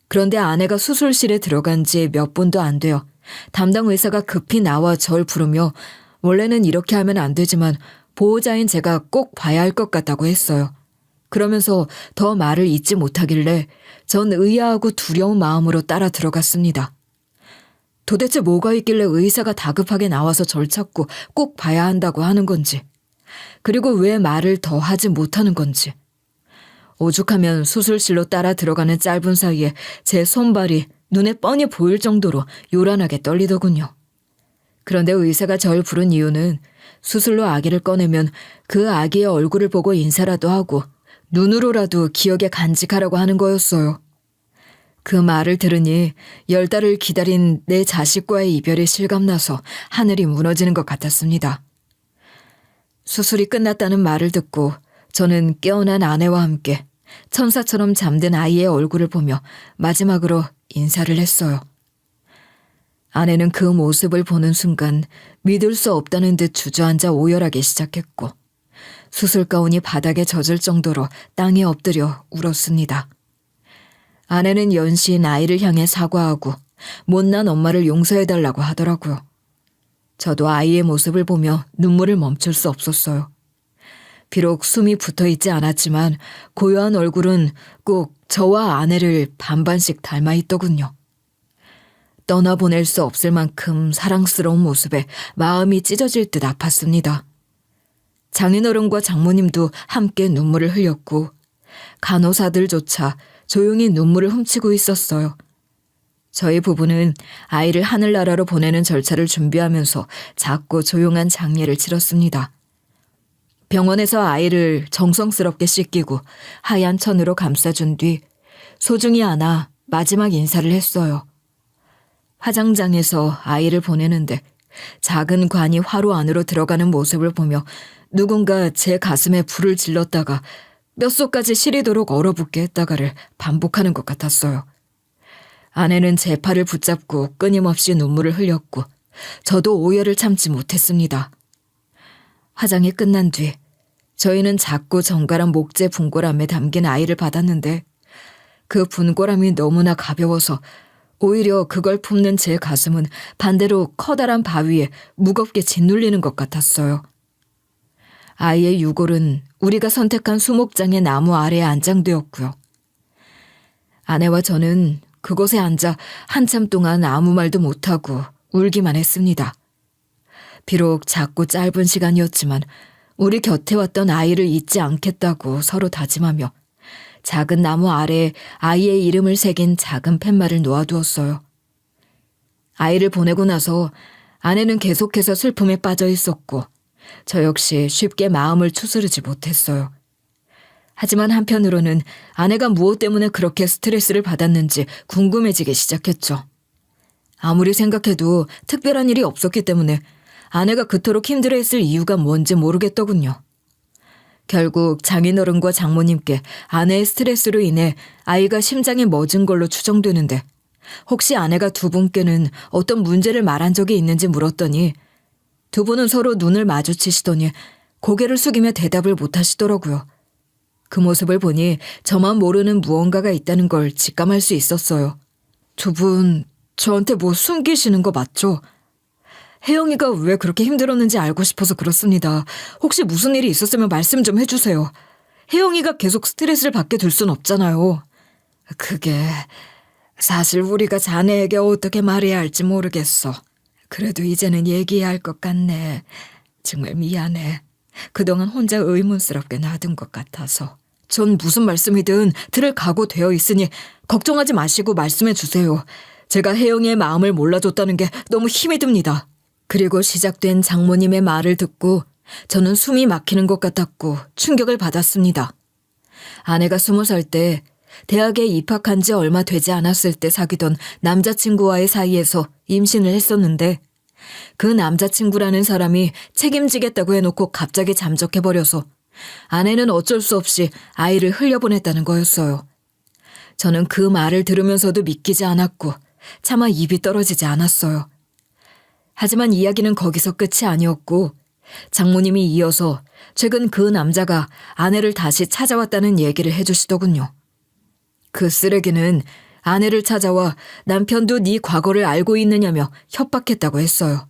S3: 그런데 아내가 수술실에 들어간 지 몇 분도 안 되어 담당 의사가 급히 나와 절 부르며 원래는 이렇게 하면 안 되지만 보호자인 제가 꼭 봐야 할 것 같다고 했어요. 그러면서 더 말을 잇지 못하길래 전 의아하고 두려운 마음으로 따라 들어갔습니다. 도대체 뭐가 있길래 의사가 다급하게 나와서 절 찾고 꼭 봐야 한다고 하는 건지, 그리고 왜 말을 더 하지 못하는 건지. 오죽하면 수술실로 따라 들어가는 짧은 사이에 제 손발이 눈에 뻔히 보일 정도로 요란하게 떨리더군요. 그런데 의사가 절 부른 이유는 수술로 아기를 꺼내면 그 아기의 얼굴을 보고 인사라도 하고 눈으로라도 기억에 간직하라고 하는 거였어요. 그 말을 들으니 10달을 기다린 내 자식과의 이별이 실감나서 하늘이 무너지는 것 같았습니다. 수술이 끝났다는 말을 듣고 저는 깨어난 아내와 함께 천사처럼 잠든 아이의 얼굴을 보며 마지막으로 인사를 했어요. 아내는 그 모습을 보는 순간 믿을 수 없다는 듯 주저앉아 오열하기 시작했고 수술 가운이 바닥에 젖을 정도로 땅에 엎드려 울었습니다. 아내는 연신 아이를 향해 사과하고 못난 엄마를 용서해달라고 하더라고요. 저도 아이의 모습을 보며 눈물을 멈출 수 없었어요. 비록 숨이 붙어있지 않았지만 고요한 얼굴은 꼭 저와 아내를 반반씩 닮아있더군요. 떠나보낼 수 없을 만큼 사랑스러운 모습에 마음이 찢어질 듯 아팠습니다. 장인어른과 장모님도 함께 눈물을 흘렸고 간호사들조차 조용히 눈물을 훔치고 있었어요. 저희 부부는 아이를 하늘나라로 보내는 절차를 준비하면서 작고 조용한 장례를 치렀습니다. 병원에서 아이를 정성스럽게 씻기고 하얀 천으로 감싸준 뒤 소중히 안아 마지막 인사를 했어요. 화장장에서 아이를 보내는데 작은 관이 화로 안으로 들어가는 모습을 보며 누군가 제 가슴에 불을 질렀다가 뼛속까지 시리도록 얼어붙게 했다가를 반복하는 것 같았어요. 아내는 제 팔을 붙잡고 끊임없이 눈물을 흘렸고 저도 오열을 참지 못했습니다. 화장이 끝난 뒤 저희는 작고 정갈한 목재 분고람에 담긴 아이를 받았는데 그 분고람이 너무나 가벼워서 오히려 그걸 품는 제 가슴은 반대로 커다란 바위에 무겁게 짓눌리는 것 같았어요. 아이의 유골은 우리가 선택한 수목장의 나무 아래에 안장되었고요. 아내와 저는 그곳에 앉아 한참 동안 아무 말도 못하고 울기만 했습니다. 비록 작고 짧은 시간이었지만 우리 곁에 왔던 아이를 잊지 않겠다고 서로 다짐하며 작은 나무 아래에 아이의 이름을 새긴 작은 팻말을 놓아두었어요. 아이를 보내고 나서 아내는 계속해서 슬픔에 빠져 있었고 저 역시 쉽게 마음을 추스르지 못했어요. 하지만 한편으로는 아내가 무엇 때문에 그렇게 스트레스를 받았는지 궁금해지기 시작했죠. 아무리 생각해도 특별한 일이 없었기 때문에 아내가 그토록 힘들어했을 이유가 뭔지 모르겠더군요. 결국 장인어른과 장모님께 아내의 스트레스로 인해 아이가 심장이 멎은 걸로 추정되는데 혹시 아내가 두 분께는 어떤 문제를 말한 적이 있는지 물었더니 두 분은 서로 눈을 마주치시더니 고개를 숙이며 대답을 못하시더라고요. 그 모습을 보니 저만 모르는 무언가가 있다는 걸 직감할 수 있었어요. 두 분 저한테 뭐 숨기시는 거 맞죠? 혜영이가 왜 그렇게 힘들었는지 알고 싶어서 그렇습니다. 혹시 무슨 일이 있었으면 말씀 좀 해주세요. 혜영이가 계속 스트레스를 받게 될 순 없잖아요. 그게 사실 우리가 자네에게 어떻게 말해야 할지 모르겠어. 그래도 이제는 얘기해야 할 것 같네. 정말 미안해. 그동안 혼자 의문스럽게 놔둔 것 같아서. 전 무슨 말씀이든 들을 각오 되어 있으니 걱정하지 마시고 말씀해 주세요. 제가 혜영이의 마음을 몰라줬다는 게 너무 힘이 듭니다. 그리고 시작된 장모님의 말을 듣고 저는 숨이 막히는 것 같았고 충격을 받았습니다. 아내가 20살 때 대학에 입학한 지 얼마 되지 않았을 때 사귀던 남자친구와의 사이에서 임신을 했었는데 그 남자친구라는 사람이 책임지겠다고 해놓고 갑자기 잠적해버려서 아내는 어쩔 수 없이 아이를 흘려보냈다는 거였어요. 저는 그 말을 들으면서도 믿기지 않았고 차마 입이 떨어지지 않았어요. 하지만 이야기는 거기서 끝이 아니었고 장모님이 이어서 최근 그 남자가 아내를 다시 찾아왔다는 얘기를 해주시더군요. 그 쓰레기는 아내를 찾아와 남편도 네 과거를 알고 있느냐며 협박했다고 했어요.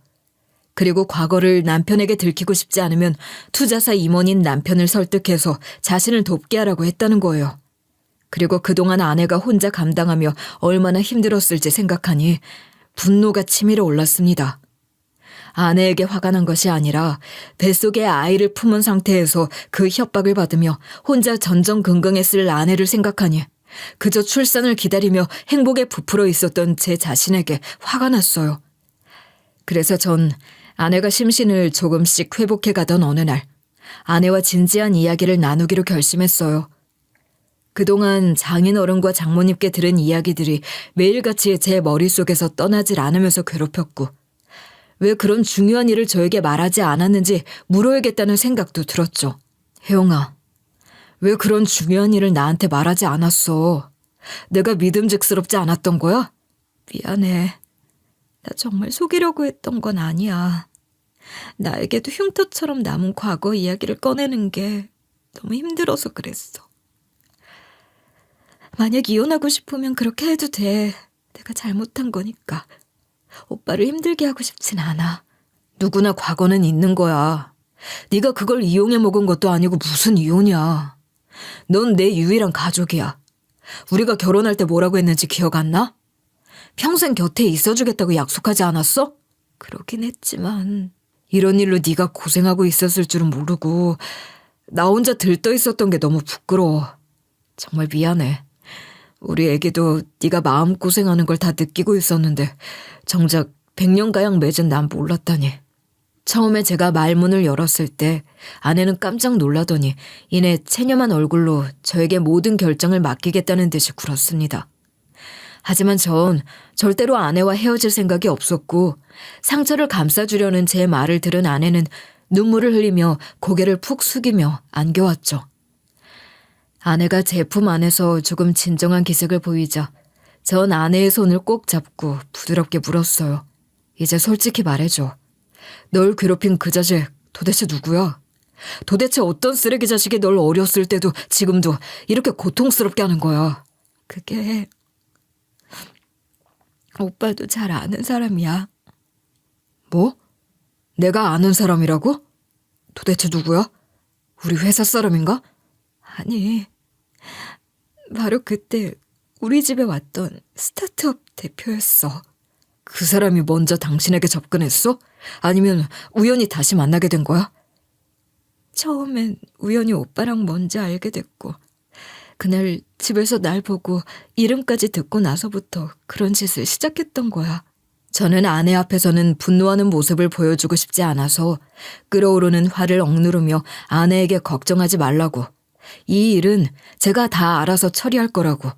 S3: 그리고 과거를 남편에게 들키고 싶지 않으면 투자사 임원인 남편을 설득해서 자신을 돕게 하라고 했다는 거예요. 그리고 그동안 아내가 혼자 감당하며 얼마나 힘들었을지 생각하니 분노가 치밀어 올랐습니다. 아내에게 화가 난 것이 아니라 뱃속에 아이를 품은 상태에서 그 협박을 받으며 혼자 전전긍긍했을 아내를 생각하니 그저 출산을 기다리며 행복에 부풀어 있었던 제 자신에게 화가 났어요. 그래서 전 아내가 심신을 조금씩 회복해 가던 어느 날 아내와 진지한 이야기를 나누기로 결심했어요. 그동안 장인어른과 장모님께 들은 이야기들이 매일같이 제 머릿속에서 떠나질 않으면서 괴롭혔고 왜 그런 중요한 일을 저에게 말하지 않았는지 물어야겠다는 생각도 들었죠. 혜영아, 왜 그런 중요한 일을 나한테 말하지 않았어? 내가 믿음직스럽지 않았던 거야? 미안해. 나 정말 속이려고 했던 건 아니야. 나에게도 흉터처럼 남은 과거 이야기를 꺼내는 게 너무 힘들어서 그랬어. 만약 이혼하고 싶으면 그렇게 해도 돼. 내가 잘못한 거니까. 오빠를 힘들게 하고 싶진 않아. 누구나 과거는 있는 거야. 네가 그걸 이용해 먹은 것도 아니고 무슨 이혼이야. 넌 내 유일한 가족이야. 우리가 결혼할 때 뭐라고 했는지 기억 안 나? 평생 곁에 있어주겠다고 약속하지 않았어? 그러긴 했지만 이런 일로 네가 고생하고 있었을 줄은 모르고 나 혼자 들떠 있었던 게 너무 부끄러워. 정말 미안해. 우리 애기도 네가 마음고생하는 걸 다 느끼고 있었는데 정작 100년가량 맺은 난 몰랐다니. 처음에 제가 말문을 열었을 때 아내는 깜짝 놀라더니 이내 체념한 얼굴로 저에게 모든 결정을 맡기겠다는 듯이 굴었습니다. 하지만 전 절대로 아내와 헤어질 생각이 없었고 상처를 감싸주려는 제 말을 들은 아내는 눈물을 흘리며 고개를 푹 숙이며 안겨왔죠. 아내가 제품 안에서 조금 진정한 기색을 보이자 전 아내의 손을 꼭 잡고 부드럽게 물었어요. 이제 솔직히 말해줘. 널 괴롭힌 그 자식 도대체 누구야? 도대체 어떤 쓰레기 자식이 널 어렸을 때도 지금도 이렇게 고통스럽게 하는 거야? 그게 오빠도 잘 아는 사람이야. 뭐? 내가 아는 사람이라고? 도대체 누구야? 우리 회사 사람인가? 아니, 바로 그때 우리 집에 왔던 스타트업 대표였어. 그 사람이 먼저 당신에게 접근했어? 아니면 우연히 다시 만나게 된 거야? 처음엔 우연히 오빠랑 먼저 알게 됐고 그날 집에서 날 보고 이름까지 듣고 나서부터 그런 짓을 시작했던 거야. 저는 아내 앞에서는 분노하는 모습을 보여주고 싶지 않아서 끓어오르는 화를 억누르며 아내에게 걱정하지 말라고, 이 일은 제가 다 알아서 처리할 거라고,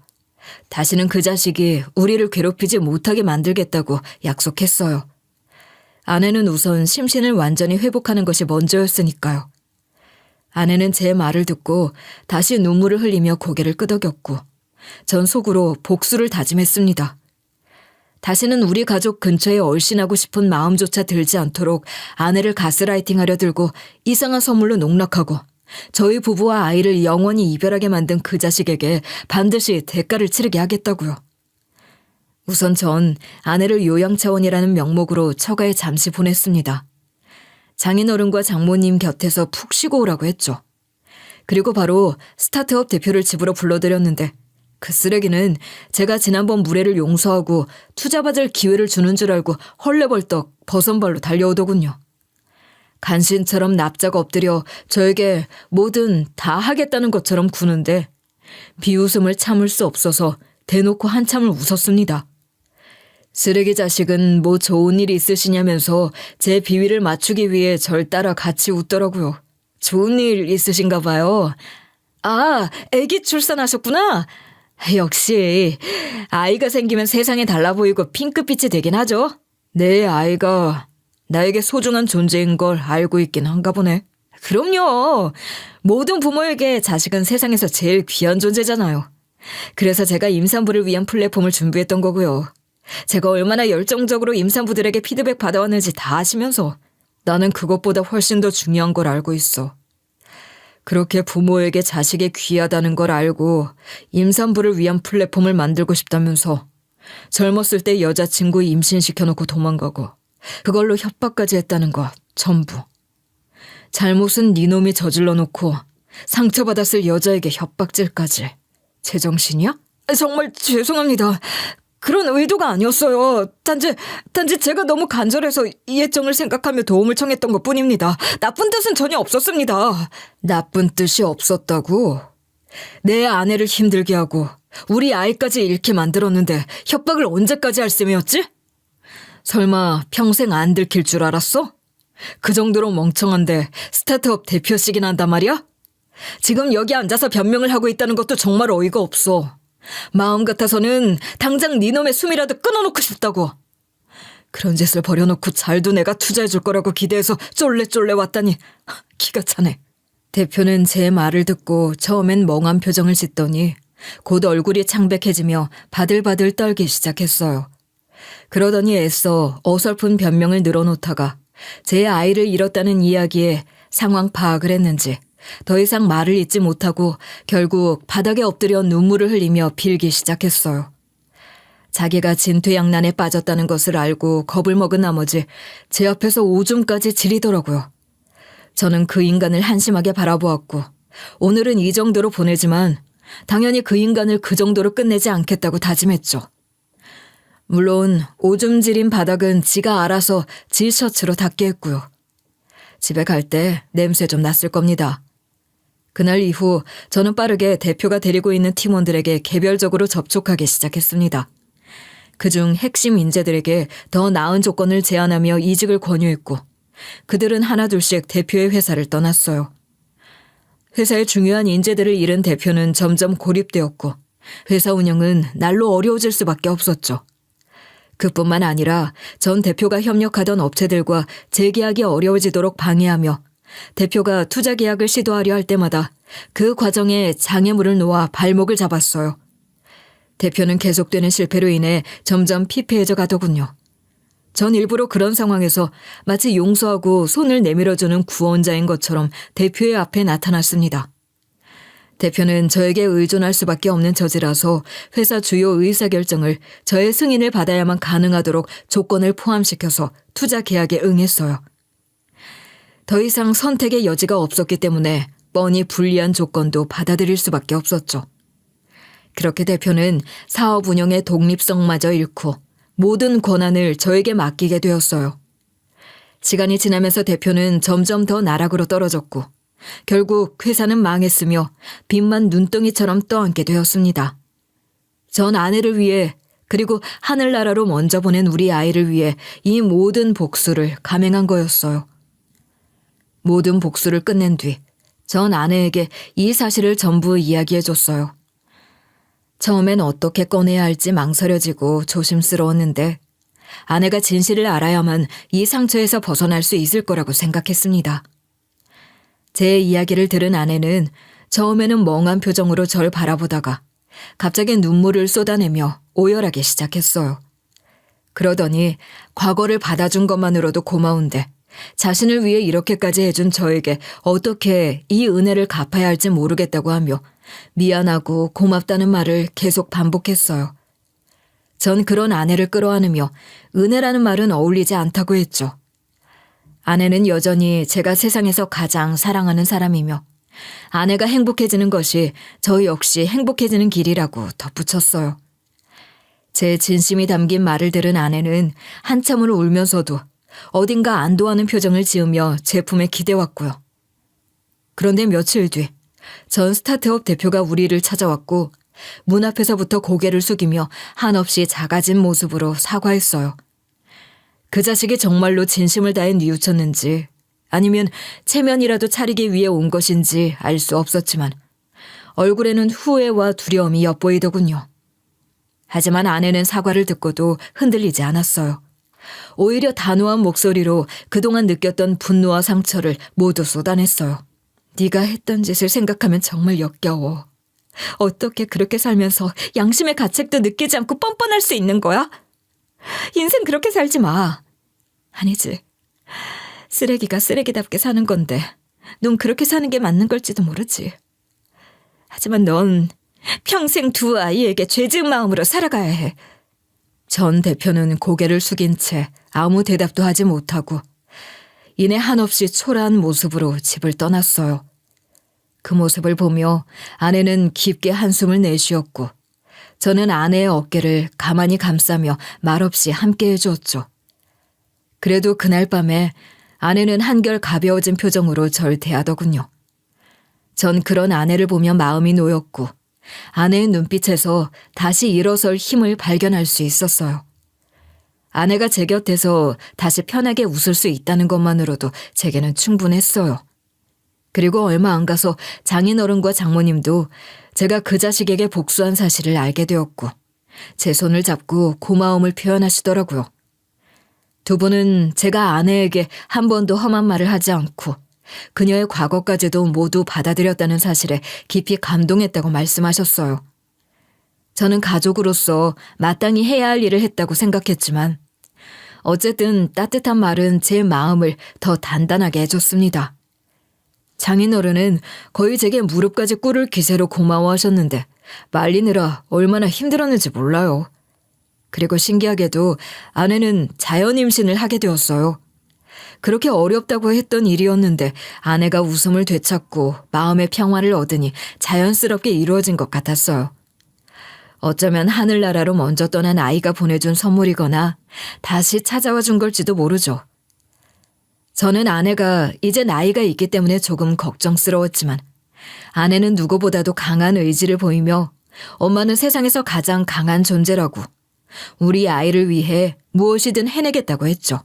S3: 다시는 그 자식이 우리를 괴롭히지 못하게 만들겠다고 약속했어요. 아내는 우선 심신을 완전히 회복하는 것이 먼저였으니까요. 아내는 제 말을 듣고 다시 눈물을 흘리며 고개를 끄덕였고 전 속으로 복수를 다짐했습니다. 다시는 우리 가족 근처에 얼씬하고 싶은 마음조차 들지 않도록 아내를 가스라이팅하려 들고 이상한 선물로 농락하고 저희 부부와 아이를 영원히 이별하게 만든 그 자식에게 반드시 대가를 치르게 하겠다고요. 우선 전 아내를 요양 차원이라는 명목으로 처가에 잠시 보냈습니다. 장인어른과 장모님 곁에서 푹 쉬고 오라고 했죠. 그리고 바로 스타트업 대표를 집으로 불러들였는데 그 쓰레기는 제가 지난번 무례를 용서하고 투자받을 기회를 주는 줄 알고 헐레벌떡 버선발로 달려오더군요. 간신처럼 납작 엎드려 저에게 뭐든 다 하겠다는 것처럼 구는데 비웃음을 참을 수 없어서 대놓고 한참을 웃었습니다. 쓰레기 자식은 뭐 좋은 일이 있으시냐면서 제 비위를 맞추기 위해 절 따라 같이 웃더라고요. 좋은 일 있으신가 봐요. 아, 아기 출산하셨구나. 역시 아이가 생기면 세상에 달라 보이고 핑크빛이 되긴 하죠. 내 아이가 나에게 소중한 존재인 걸 알고 있긴 한가 보네. 그럼요. 모든 부모에게 자식은 세상에서 제일 귀한 존재잖아요. 그래서 제가 임산부를 위한 플랫폼을 준비했던 거고요. 제가 얼마나 열정적으로 임산부들에게 피드백 받아왔는지 다 아시면서 나는 그것보다 훨씬 더 중요한 걸 알고 있어. 그렇게 부모에게 자식이 귀하다는 걸 알고 임산부를 위한 플랫폼을 만들고 싶다면서 젊었을 때 여자친구 임신시켜놓고 도망가고 그걸로 협박까지 했다는 거 전부. 잘못은 니놈이 저질러 놓고 상처받았을 여자에게 협박질까지. 제정신이야? 정말 죄송합니다. 그런 의도가 아니었어요. 단지 제가 너무 간절해서 이해정을 생각하며 도움을 청했던 것뿐입니다. 나쁜 뜻은 전혀 없었습니다. 나쁜 뜻이 없었다고? 내 아내를 힘들게 하고 우리 아이까지 잃게 만들었는데 협박을 언제까지 할 셈이었지? 설마 평생 안 들킬 줄 알았어? 그 정도로 멍청한데 스타트업 대표시긴 한단 말이야? 지금 여기 앉아서 변명을 하고 있다는 것도 정말 어이가 없어. 마음 같아서는 당장 니놈의 숨이라도 끊어놓고 싶다고. 그런 짓을 버려놓고 잘도 내가 투자해줄 거라고 기대해서 쫄래쫄래 왔다니 기가 차네. 대표는 제 말을 듣고 처음엔 멍한 표정을 짓더니 곧 얼굴이 창백해지며 바들바들 떨기 시작했어요. 그러더니 애써 어설픈 변명을 늘어놓다가 제 아이를 잃었다는 이야기에 상황 파악을 했는지 더 이상 말을 잇지 못하고 결국 바닥에 엎드려 눈물을 흘리며 빌기 시작했어요. 자기가 진퇴양난에 빠졌다는 것을 알고 겁을 먹은 나머지 제 앞에서 오줌까지 지리더라고요. 저는 그 인간을 한심하게 바라보았고 오늘은 이 정도로 보내지만 당연히 그 인간을 그 정도로 끝내지 않겠다고 다짐했죠. 물론 오줌 지린 바닥은 지가 알아서 지 셔츠로 닦게 했고요. 집에 갈 때 냄새 좀 났을 겁니다. 그날 이후 저는 빠르게 대표가 데리고 있는 팀원들에게 개별적으로 접촉하기 시작했습니다. 그중 핵심 인재들에게 더 나은 조건을 제안하며 이직을 권유했고 그들은 하나둘씩 대표의 회사를 떠났어요. 회사의 중요한 인재들을 잃은 대표는 점점 고립되었고 회사 운영은 날로 어려워질 수밖에 없었죠. 그뿐만 아니라 전 대표가 협력하던 업체들과 재계약이 어려워지도록 방해하며 대표가 투자 계약을 시도하려 할 때마다 그 과정에 장애물을 놓아 발목을 잡았어요. 대표는 계속되는 실패로 인해 점점 피폐해져 가더군요. 전 일부러 그런 상황에서 마치 용서하고 손을 내밀어주는 구원자인 것처럼 대표의 앞에 나타났습니다. 대표는 저에게 의존할 수밖에 없는 처지라서 회사 주요 의사결정을 저의 승인을 받아야만 가능하도록 조건을 포함시켜서 투자 계약에 응했어요. 더 이상 선택의 여지가 없었기 때문에 뻔히 불리한 조건도 받아들일 수밖에 없었죠. 그렇게 대표는 사업 운영의 독립성마저 잃고 모든 권한을 저에게 맡기게 되었어요. 시간이 지나면서 대표는 점점 더 나락으로 떨어졌고 결국 회사는 망했으며 빚만 눈덩이처럼 떠안게 되었습니다. 전 아내를 위해 그리고 하늘나라로 먼저 보낸 우리 아이를 위해 이 모든 복수를 감행한 거였어요. 모든 복수를 끝낸 뒤 전 아내에게 이 사실을 전부 이야기해줬어요. 처음엔 어떻게 꺼내야 할지 망설여지고 조심스러웠는데 아내가 진실을 알아야만 이 상처에서 벗어날 수 있을 거라고 생각했습니다. 제 이야기를 들은 아내는 처음에는 멍한 표정으로 절 바라보다가 갑자기 눈물을 쏟아내며 오열하기 시작했어요. 그러더니 과거를 받아준 것만으로도 고마운데 자신을 위해 이렇게까지 해준 저에게 어떻게 이 은혜를 갚아야 할지 모르겠다고 하며 미안하고 고맙다는 말을 계속 반복했어요. 전 그런 아내를 끌어안으며 은혜라는 말은 어울리지 않다고 했죠. 아내는 여전히 제가 세상에서 가장 사랑하는 사람이며 아내가 행복해지는 것이 저 역시 행복해지는 길이라고 덧붙였어요. 제 진심이 담긴 말을 들은 아내는 한참을 울면서도 어딘가 안도하는 표정을 지으며 제품에 기대왔고요. 그런데 며칠 뒤 전 스타트업 대표가 우리를 찾아왔고 문 앞에서부터 고개를 숙이며 한없이 작아진 모습으로 사과했어요. 그 자식이 정말로 진심을 다해 뉘우쳤는지 아니면 체면이라도 차리기 위해 온 것인지 알 수 없었지만 얼굴에는 후회와 두려움이 엿보이더군요. 하지만 아내는 사과를 듣고도 흔들리지 않았어요. 오히려 단호한 목소리로 그동안 느꼈던 분노와 상처를 모두 쏟아냈어요. 네가 했던 짓을 생각하면 정말 역겨워. 어떻게 그렇게 살면서 양심의 가책도 느끼지 않고 뻔뻔할 수 있는 거야? 인생 그렇게 살지 마. 아니지. 쓰레기가 쓰레기답게 사는 건데 넌 그렇게 사는 게 맞는 걸지도 모르지. 하지만 넌 평생 두 아이에게 죄 지은 마음으로 살아가야 해. 전 대표는 고개를 숙인 채 아무 대답도 하지 못하고 이내 한없이 초라한 모습으로 집을 떠났어요. 그 모습을 보며 아내는 깊게 한숨을 내쉬었고 저는 아내의 어깨를 가만히 감싸며 말없이 함께 해주었죠. 그래도 그날 밤에 아내는 한결 가벼워진 표정으로 절 대하더군요. 전 그런 아내를 보며 마음이 놓였고 아내의 눈빛에서 다시 일어설 힘을 발견할 수 있었어요. 아내가 제 곁에서 다시 편하게 웃을 수 있다는 것만으로도 제게는 충분했어요. 그리고 얼마 안 가서 장인어른과 장모님도 제가 그 자식에게 복수한 사실을 알게 되었고 제 손을 잡고 고마움을 표현하시더라고요. 두 분은 제가 아내에게 한 번도 험한 말을 하지 않고 그녀의 과거까지도 모두 받아들였다는 사실에 깊이 감동했다고 말씀하셨어요. 저는 가족으로서 마땅히 해야 할 일을 했다고 생각했지만 어쨌든 따뜻한 말은 제 마음을 더 단단하게 해줬습니다. 장인어른은 거의 제게 무릎까지 꿇을 기세로 고마워하셨는데 말리느라 얼마나 힘들었는지 몰라요. 그리고 신기하게도 아내는 자연 임신을 하게 되었어요. 그렇게 어렵다고 했던 일이었는데 아내가 웃음을 되찾고 마음의 평화를 얻으니 자연스럽게 이루어진 것 같았어요. 어쩌면 하늘나라로 먼저 떠난 아이가 보내준 선물이거나 다시 찾아와 준 걸지도 모르죠. 저는 아내가 이제 나이가 있기 때문에 조금 걱정스러웠지만 아내는 누구보다도 강한 의지를 보이며 엄마는 세상에서 가장 강한 존재라고 우리 아이를 위해 무엇이든 해내겠다고 했죠.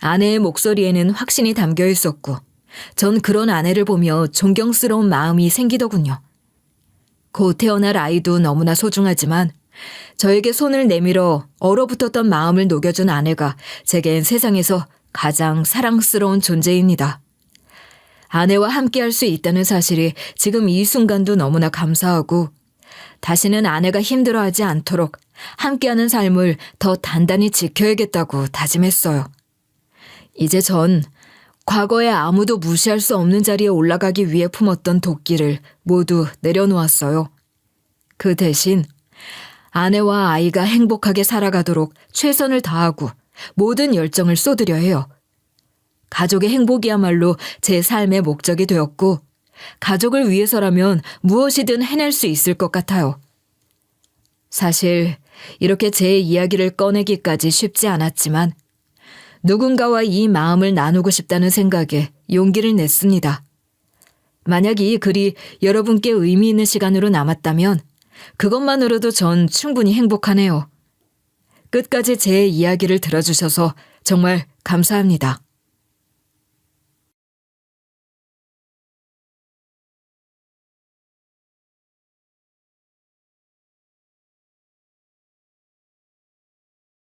S3: 아내의 목소리에는 확신이 담겨 있었고 전 그런 아내를 보며 존경스러운 마음이 생기더군요. 곧 태어날 아이도 너무나 소중하지만 저에게 손을 내밀어 얼어붙었던 마음을 녹여준 아내가 제겐 세상에서 가장 사랑스러운 존재입니다. 아내와 함께할 수 있다는 사실이 지금 이 순간도 너무나 감사하고 다시는 아내가 힘들어하지 않도록 함께하는 삶을 더 단단히 지켜야겠다고 다짐했어요. 이제 전 과거에 아무도 무시할 수 없는 자리에 올라가기 위해 품었던 도끼를 모두 내려놓았어요. 그 대신 아내와 아이가 행복하게 살아가도록 최선을 다하고 모든 열정을 쏟으려 해요. 가족의 행복이야말로 제 삶의 목적이 되었고 가족을 위해서라면 무엇이든 해낼 수 있을 것 같아요. 사실 이렇게 제 이야기를 꺼내기까지 쉽지 않았지만 누군가와 이 마음을 나누고 싶다는 생각에 용기를 냈습니다. 만약 이 글이 여러분께 의미 있는 시간으로 남았다면 그것만으로도 전 충분히 행복하네요. 끝까지 제 이야기를 들어주셔서 정말 감사합니다.